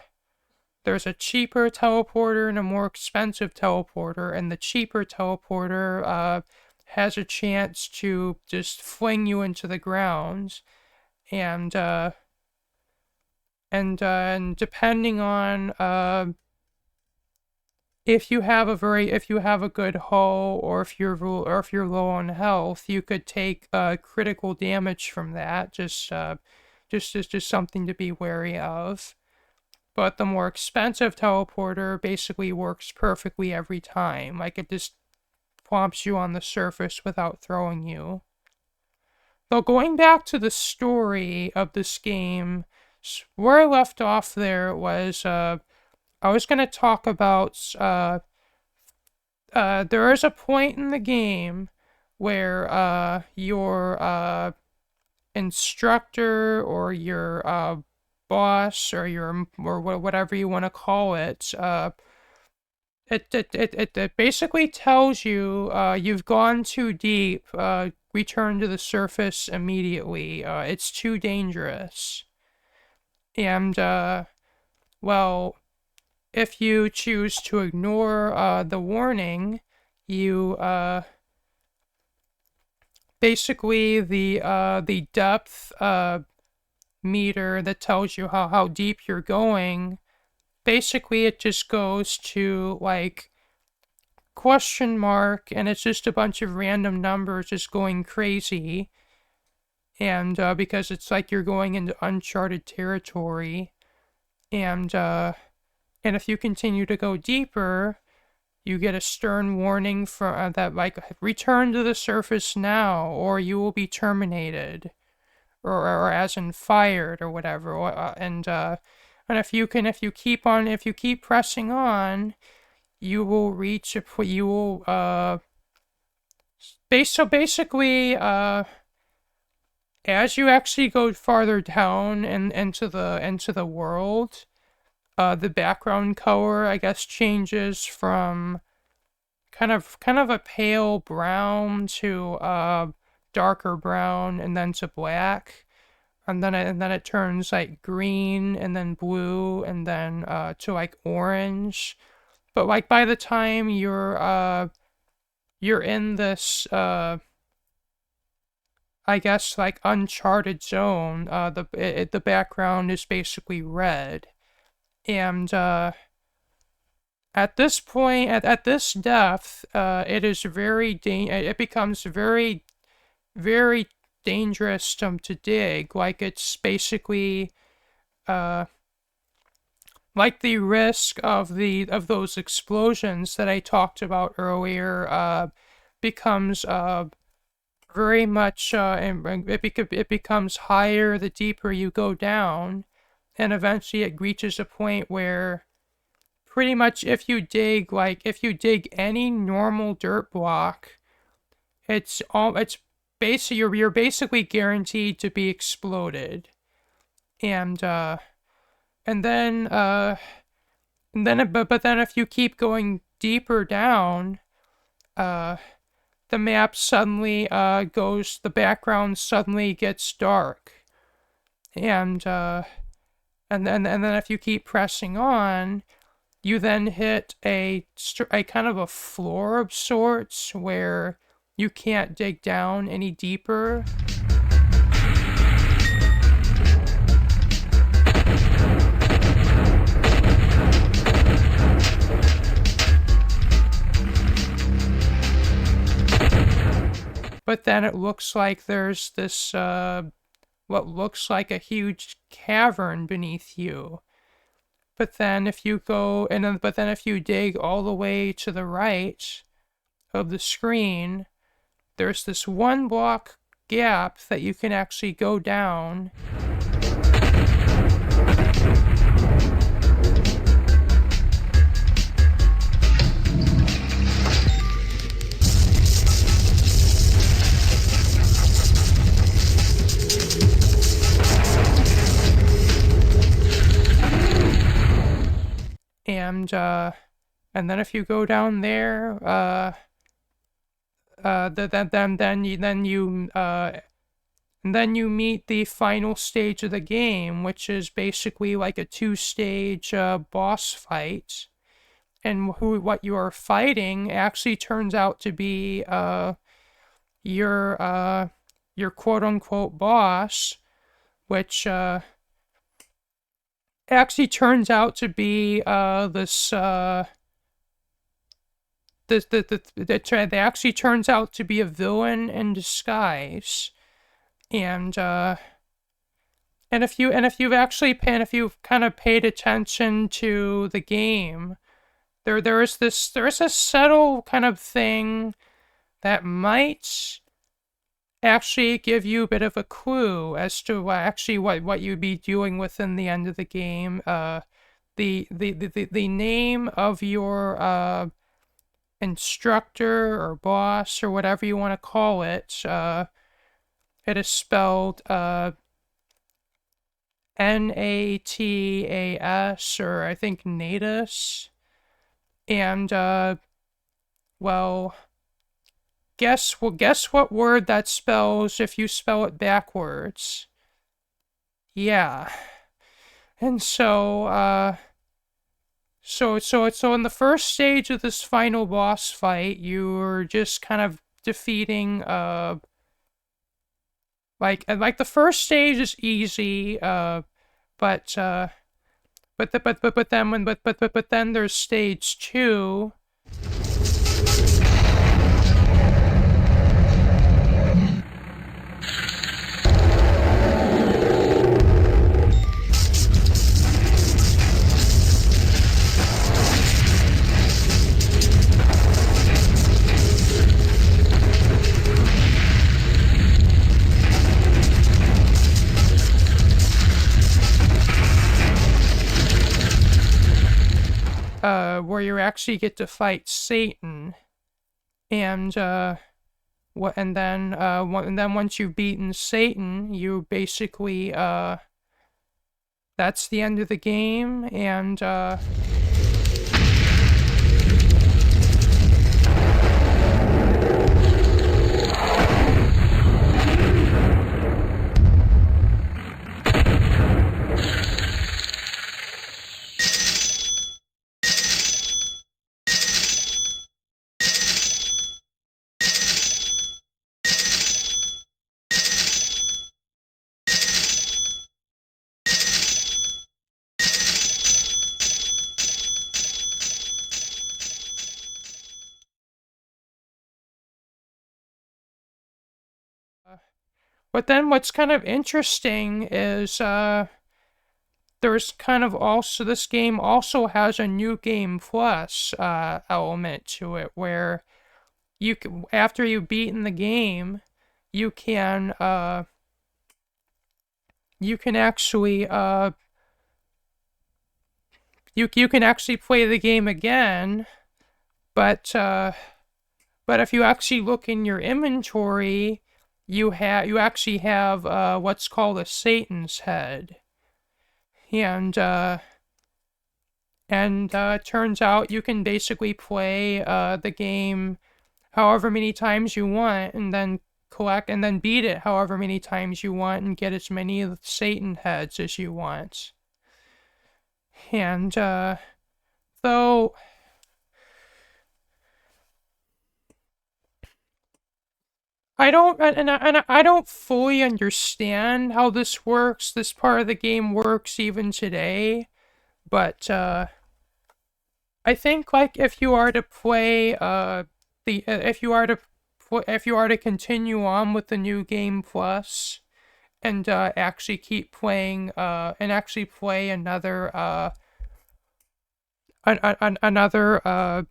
there's a cheaper teleporter and a more expensive teleporter, and the cheaper teleporter has a chance to just fling you into the ground, and depending on if you have a good hull, or if you're low on health, you could take critical damage from that. Just something to be wary of. but the more expensive teleporter basically works perfectly every time. Like, it just plumps you on the surface without throwing you. Though, going back to the story of this game, where I left off there was, I was going to talk about, there is a point in the game where, your, instructor or your, boss or whatever you want to call it, it basically tells you, you've gone too deep, return to the surface immediately, it's too dangerous. And, well, if you choose to ignore, the warning, you, basically the depth, meter that tells you how deep you're going, basically it just goes to, like, question mark, and it's just a bunch of random numbers just going crazy. And because it's like you're going into uncharted territory, and if you continue to go deeper, you get a stern warning from that, like, return to the surface now, or you will be terminated, or as in fired, or whatever. And if you keep pressing on, you will reach you will so basically, as you actually go farther down and into the world, the background color, I guess, changes from kind of a pale brown to darker brown, and then to black, and then it turns like green, and then blue, and then to like orange. But like by the time you're in this, I guess, like, uncharted zone, the background is basically red. And at this point, at this depth, it is it becomes very, very dangerous to dig. Like, it's basically, like, the risk of those explosions that I talked about earlier, becomes very much, it becomes higher the deeper you go down, and eventually it reaches a point where pretty much if you dig any normal dirt block, you're basically guaranteed to be exploded. And then if you keep going deeper down, the map suddenly the background suddenly gets dark. And then if you keep pressing on, you then hit a kind of a floor of sorts where you can't dig down any deeper. But then it looks like there's this, what looks like a huge cavern beneath you. But then if you dig all the way to the right of the screen, there's this one block gap that you can actually go down. And then if you go down there, then you meet the final stage of the game, which is basically like a 2-stage boss fight. And what you are fighting actually turns out to be your quote-unquote boss, which actually turns out to be that actually turns out to be a villain in disguise. And And if you've kind of paid attention to the game, there's a subtle kind of thing that might actually give you a bit of a clue as to what you'd be doing within the end of the game. The name of your instructor or boss or whatever you want to call it. It is spelled Natas, or I think Natus. And well, guess what word that spells if you spell it backwards. Yeah. And so in the first stage of this final boss fight, you're just kind of defeating like the first stage is easy, but then there's stage 2. Where you actually get to fight Satan, and and then once you've beaten Satan, you basically that's the end of the game, and but then what's kind of interesting is there's kind of also this game also has a new game plus element to it where you can, after you've beaten the game, you can actually you can actually play the game again, but if you actually look in your inventory, you actually have what's called a Satan's head, and it turns out you can basically play the game however many times you want, and then beat it however many times you want, and get as many Satan heads as you want. And though I don't fully understand how this works. This part of the game works even today, but I think like if you are to play if you are to continue on with the new game plus and actually keep playing and actually play another another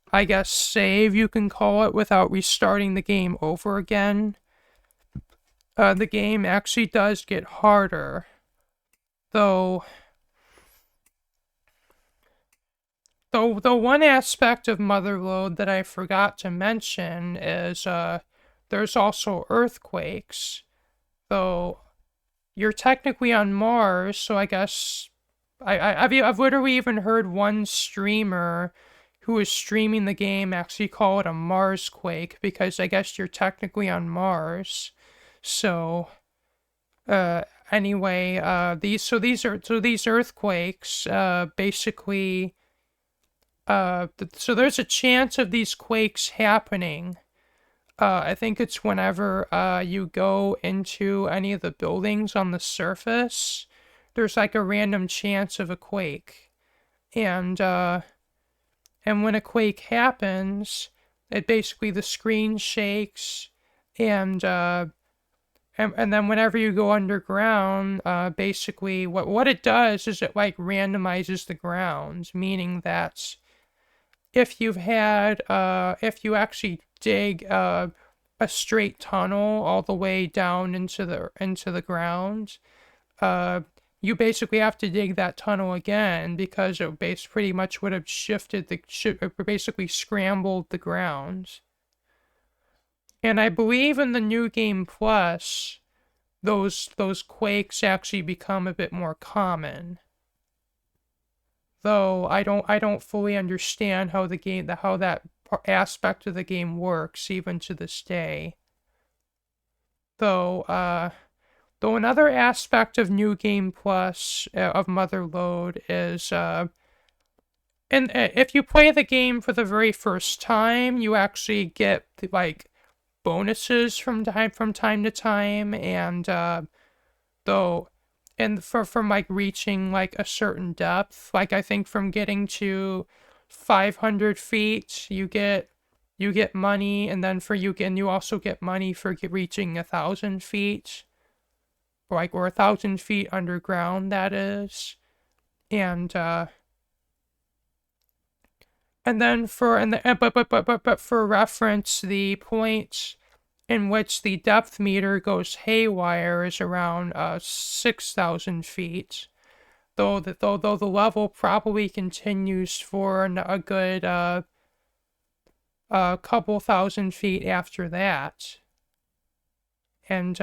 I guess save you can call it without restarting the game over again, the game actually does get harder. Though the one aspect of Motherlode that I forgot to mention is there's also earthquakes. Though you're technically on Mars, so I guess I've literally even heard one streamer who was streaming the game actually call it a Marsquake, because I guess you're technically on Mars. So anyway, these earthquakes basically so there's a chance of these quakes happening. I think it's whenever you go into any of the buildings on the surface, there's like a random chance of a quake. And when a quake happens, it basically the screen shakes, and and then whenever you go underground, basically what it does is it like randomizes the ground, meaning that if you actually dig a straight tunnel all the way down into the ground, uh, you basically have to dig that tunnel again because pretty much would have basically scrambled the ground. And I believe in the new game plus, those quakes actually become a bit more common. Though I don't fully understand how that aspect of the game works even to this day. Though another aspect of New Game Plus of Motherlode is and if you play the game for the very first time, you actually get like bonuses from time to time, and though and from like reaching like a certain depth, like I think from getting to 500 feet, you get money, and then you also get money for reaching 1,000 feet, or 1,000 feet underground, that is. And then but for reference, the point in which the depth meter goes haywire is around 6,000 feet. Though the level probably continues for a good couple thousand feet after that, and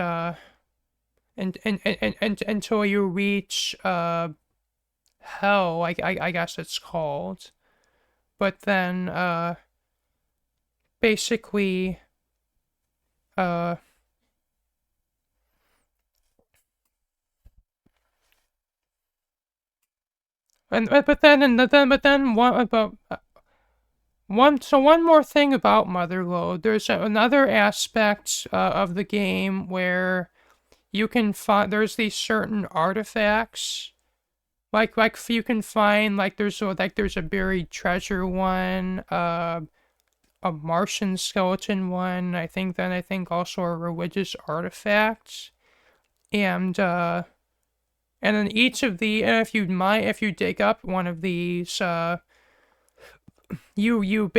until you reach hell, I guess it's called. But then basically uh and but then one about one more thing about Motherlode. There's another aspect of the game where you can find there's these certain artifacts. Like you can find there's a buried treasure one, a Martian skeleton one. I think also a religious artifact, and then each of and if you dig up one of these, you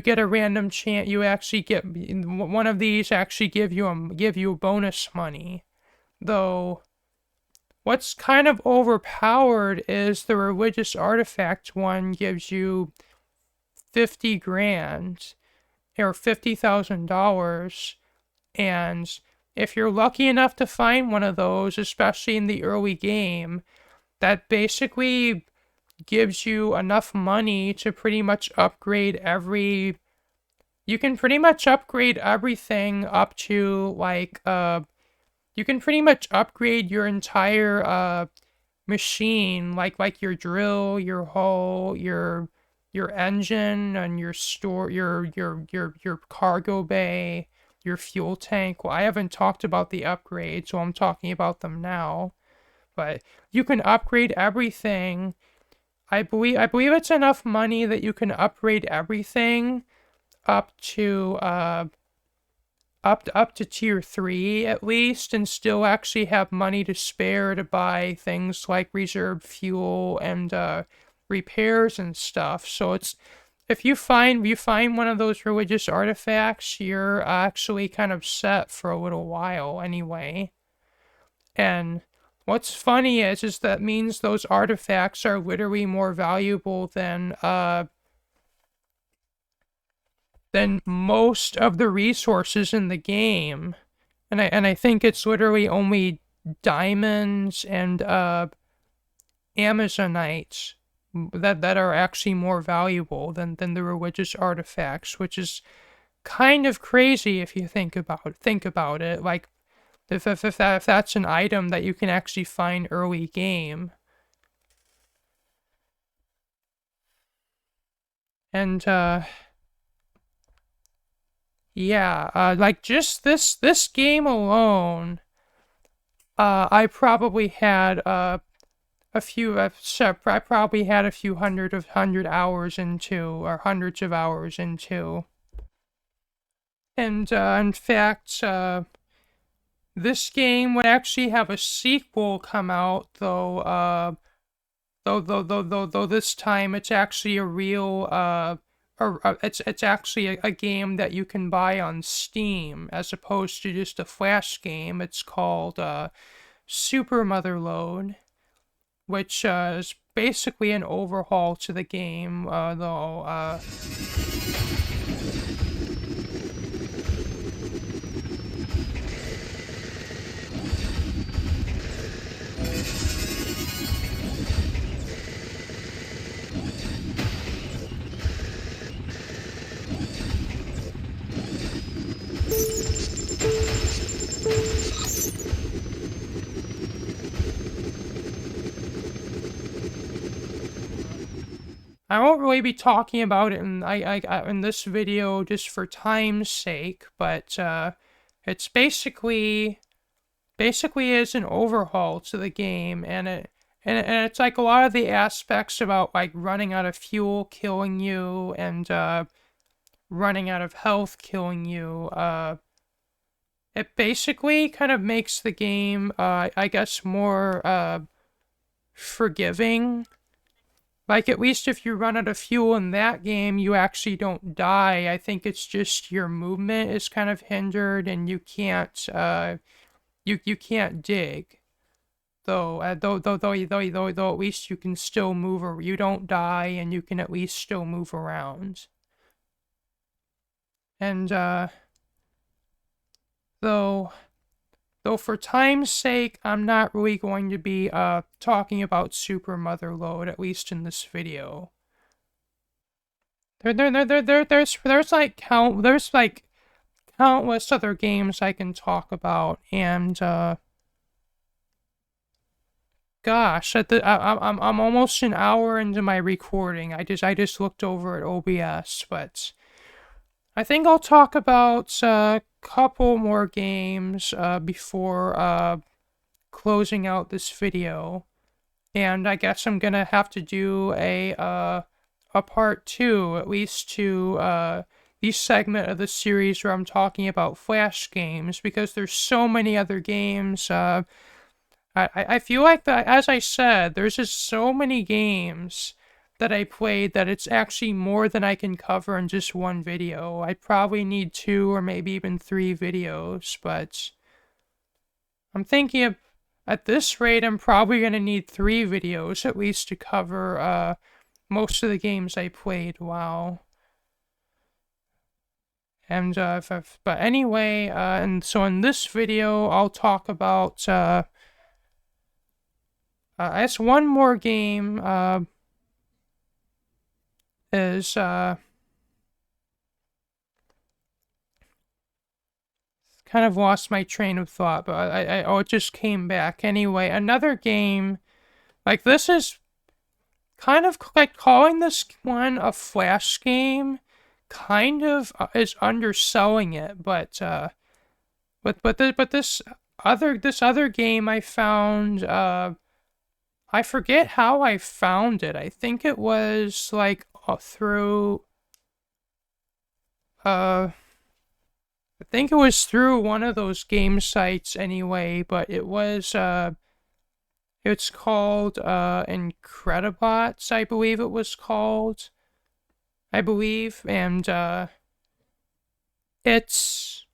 get a random chance. You actually get one of these. Actually give you bonus money, though. What's kind of overpowered is the religious artifact one gives you 50 grand or $50,000, and if you're lucky enough to find one of those, especially in the early game, that basically gives you enough money to pretty much upgrade you can pretty much upgrade everything up to you can pretty much upgrade your entire machine, like your drill, your hull, your engine, and your cargo bay, your fuel tank. Well, I haven't talked about the upgrades, so I'm talking about them now. But you can upgrade everything. I believe it's enough money that you can upgrade everything up to up to tier 3 at least, and still actually have money to spare to buy things like reserve fuel and repairs and stuff. So it's if you find one of those religious artifacts, you're actually kind of set for a little while anyway. And what's funny is that means those artifacts are literally more valuable than most of the resources in the game. And I think it's literally only diamonds and Amazonites that are actually more valuable than the religious artifacts, which is kind of crazy if you think about it. Like if that's an item that you can actually find early game. And yeah, like just this game alone, I probably had a few I probably had a few hundred hours into, or hundreds of hours into. And in fact, This game would actually have a sequel come out, though this time it's actually a real it's actually a game that you can buy on Steam as opposed to just a Flash game. It's called Super Motherload, which is basically an overhaul to the game, though. I won't really be talking about it in this video just for time's sake, but it's basically is an overhaul to the game, and it's like a lot of the aspects about like running out of fuel killing you and running out of health killing you. It basically kind of makes the game, I guess, more forgiving. Like, at least if you run out of fuel in that game, you actually don't die. I think it's just your movement is kind of hindered and you can't, you can't dig. Though, though, at least you can still move, or you don't die and you can at least still move around. And, though for time's sake, I'm not really going to be talking about Super Motherload, at least in this video. There's like countless other games I can talk about, and gosh, I'm almost an hour into my recording. I just looked over at OBS, but I think I'll talk about a couple more games before closing out this video. And I guess I'm gonna have to do a part 2, at least to the segment of the series where I'm talking about Flash games, because there's so many other games. I feel like that, as I said, there's just so many games that I played that it's actually more than I can cover in just one video. I probably need 2 or maybe even 3 videos, but I'm thinking of, at this rate, I'm probably going to need 3 videos at least to cover most of the games I played. Wow. And but anyway, and so in this video, I'll talk about I guess one more game is kind of lost my train of thought, but oh, it just came back. Anyway, another game, like, this is kind of like calling this one a Flash game kind of is underselling it, but this other game I found, I forget how I found it. I think it was like through I think it was through one of those game sites anyway, but it was it's called Incredibots, I believe it was called. I believe, and it's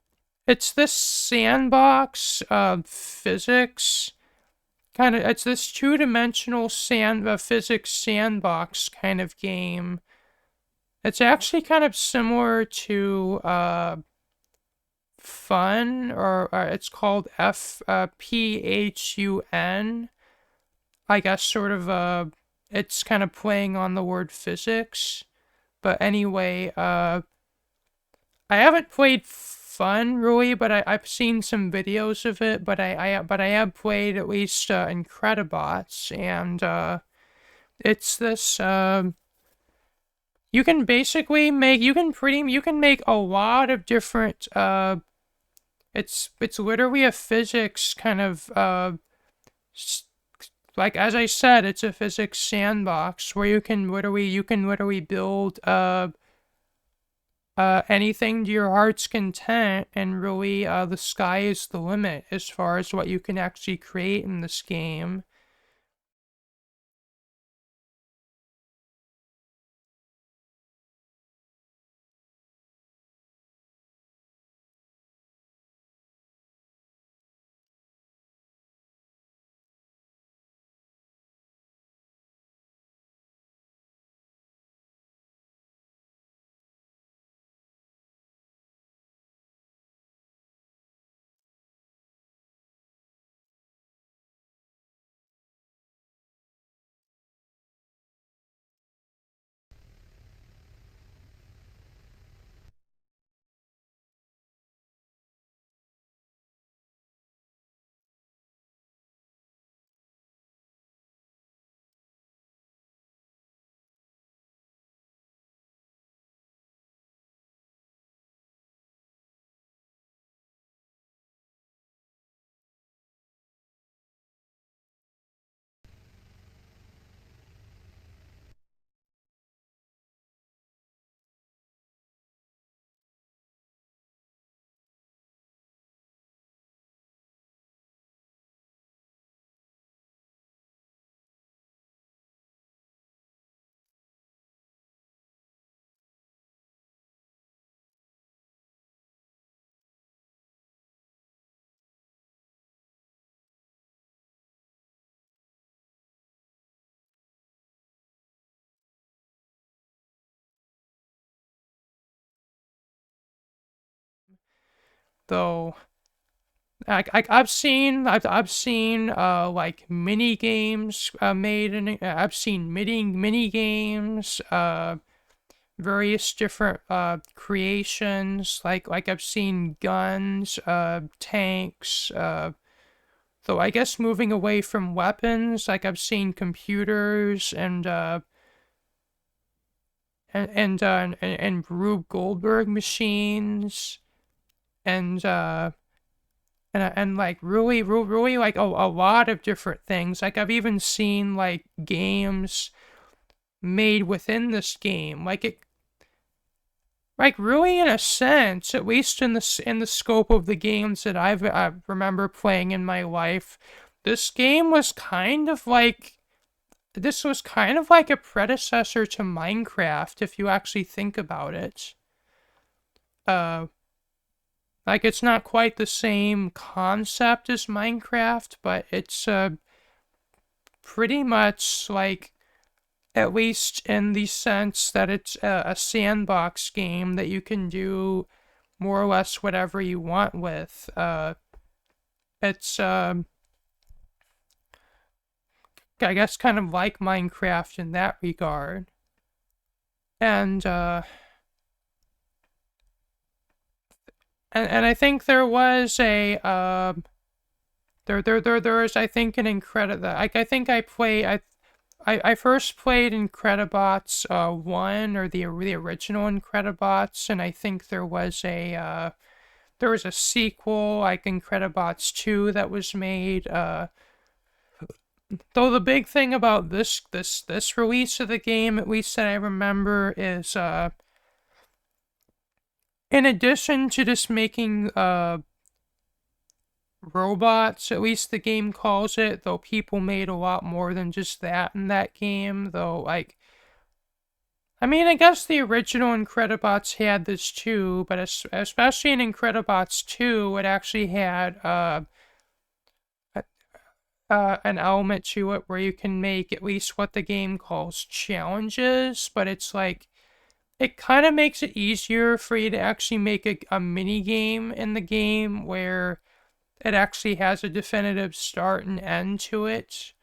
this sandbox of physics. Kind of, it's this two-dimensional physics sandbox kind of game. It's actually kind of similar to Fun, or it's called Phun. I guess sort of it's kind of playing on the word physics. But anyway, I haven't played Fun really, but I've seen some videos of it. But I have played at least Incredibots, and it's this you can basically make you can make a lot of different it's literally a physics kind of like, as I said, it's a physics sandbox where you can literally build anything to your heart's content, and really, the sky is the limit as far as what you can actually create in this game. Though I've seen like mini games made, and I've seen mini games, various different creations, like I've seen guns, tanks, though I guess moving away from weapons, like I've seen computers and Rube Goldberg machines, and like really like a lot of different things. Like I've even seen like games made within this game. Like really, in a sense, at least in the scope of the games that I remember playing in my life, this game was kind of like this was kind of like a predecessor to Minecraft, if you actually think about it. Uh, like it's not quite the same concept as Minecraft, but it's pretty much like, at least in the sense that it's a sandbox game that you can do more or less whatever you want with. It's I guess kind of like Minecraft in that regard. And and I think there was a there was, I think, an Incredible. I think I first played Incredibots 1, or the original Incredibots, and I think there was a sequel, like Incredibots 2, that was made. Though the big thing about this release of the game, at least that I remember, is in addition to just making robots, at least the game calls it, though people made a lot more than just that in that game, though, like, I mean, I guess the original Incredibots had this too, but especially in Incredibots 2, it actually had an element to it where you can make at least what the game calls challenges, but it's like, it kind of makes it easier for you to actually make a mini game in the game where it actually has a definitive start and end to it,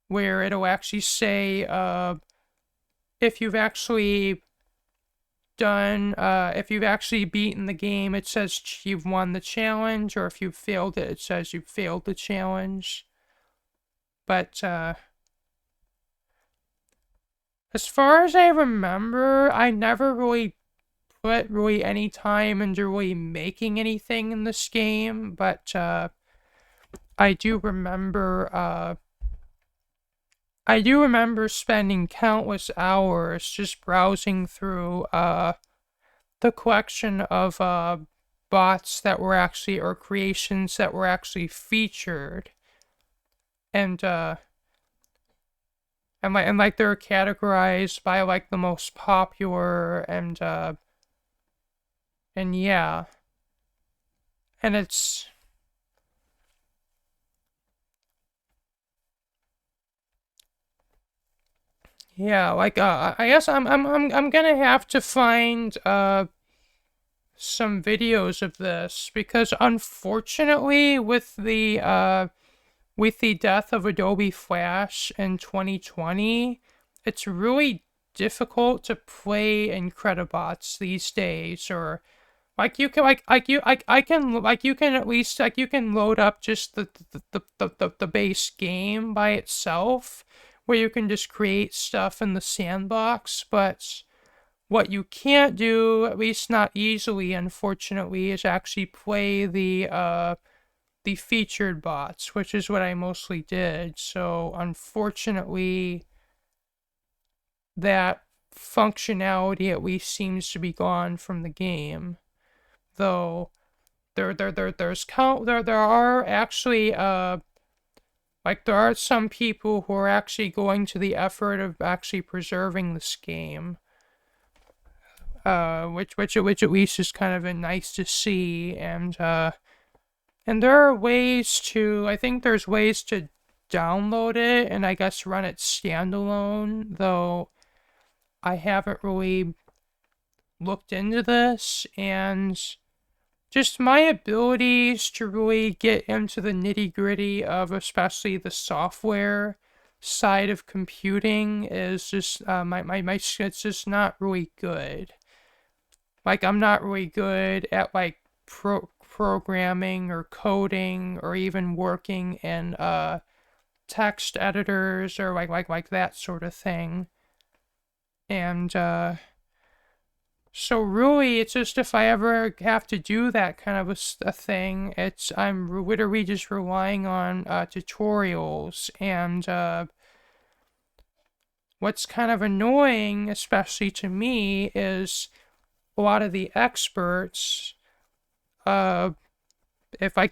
where it'll actually say if you've actually if you've actually beaten the game, it says you've won the challenge, or if you've failed it, it says you've failed the challenge. But as far as I remember, I never really put really any time into really making anything in this game, but I do remember spending countless hours just browsing through the collection of bots that were actually, or creations that were actually featured, and like they're categorized by like the most popular, and yeah, and it's. Yeah, like I guess I'm gonna have to find some videos of this, because unfortunately with the death of Adobe Flash in 2020, it's really difficult to play Incredibots these days. Or like you can you can at least like you can load up just the base game by itself, where you can just create stuff in the sandbox. But what you can't do, at least not easily, unfortunately, is actually play the featured bots, which is what I mostly did. So unfortunately, that functionality at least seems to be gone from the game. Though there are actually like there are some people who are actually going to the effort of actually preserving this game. Which at least is kind of nice to see. And there are ways to, I think there's ways to download it and I guess run it standalone, though I haven't really looked into this. And just my abilities to really get into the nitty-gritty of especially the software side of computing is just it's just not really good. Like, I'm not really good at like programming or coding or even working in text editors or like that sort of thing. And so really, it's just if I ever have to do that kind of a thing, I'm literally just relying on tutorials. And what's kind of annoying, especially to me, is a lot of the experts. If I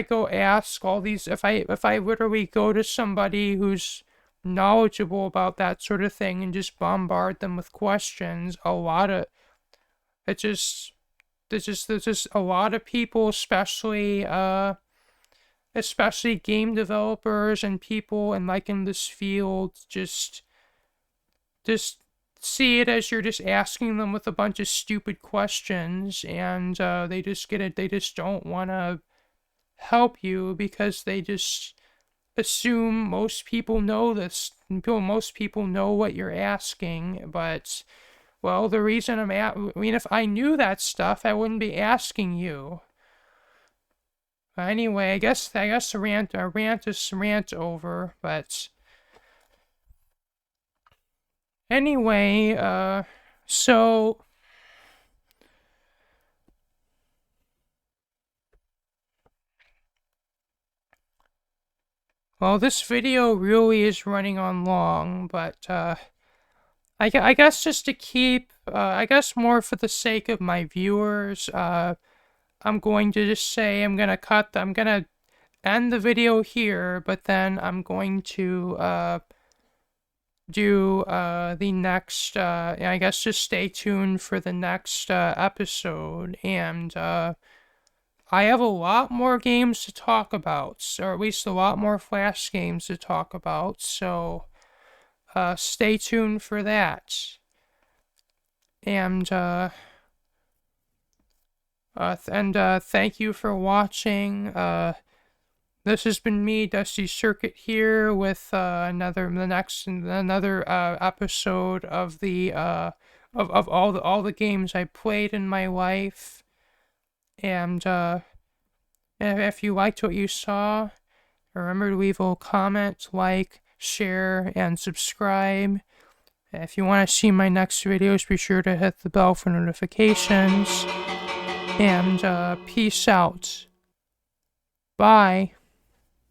go ask all these, if I literally go to somebody who's knowledgeable about that sort of thing and just bombard them with questions, it's just there's just a lot of people, especially game developers and people and like in this field, just see it as you're just asking them with a bunch of stupid questions, and they just don't want to help you because they just assume most people know this. Most people know what you're asking. But well, the reason I mean, if I knew that stuff, I wouldn't be asking you. Anyway, I guess the rant over. But anyway, so well, this video really is running on long, but I guess just to keep, I guess more for the sake of my viewers, I'm going to just say I'm gonna end the video here, but then I'm going to do the next, I guess just stay tuned for the next episode. And I have a lot more games to talk about, or at least a lot more Flash games to talk about, so stay tuned for that. And thank you for watching. This has been me, Dusty Circuit, here with another episode of the of all the games I played in my life. And if you liked what you saw, remember to leave a comment, like, share, and subscribe. If you want to see my next videos, be sure to hit the bell for notifications. And peace out. Bye.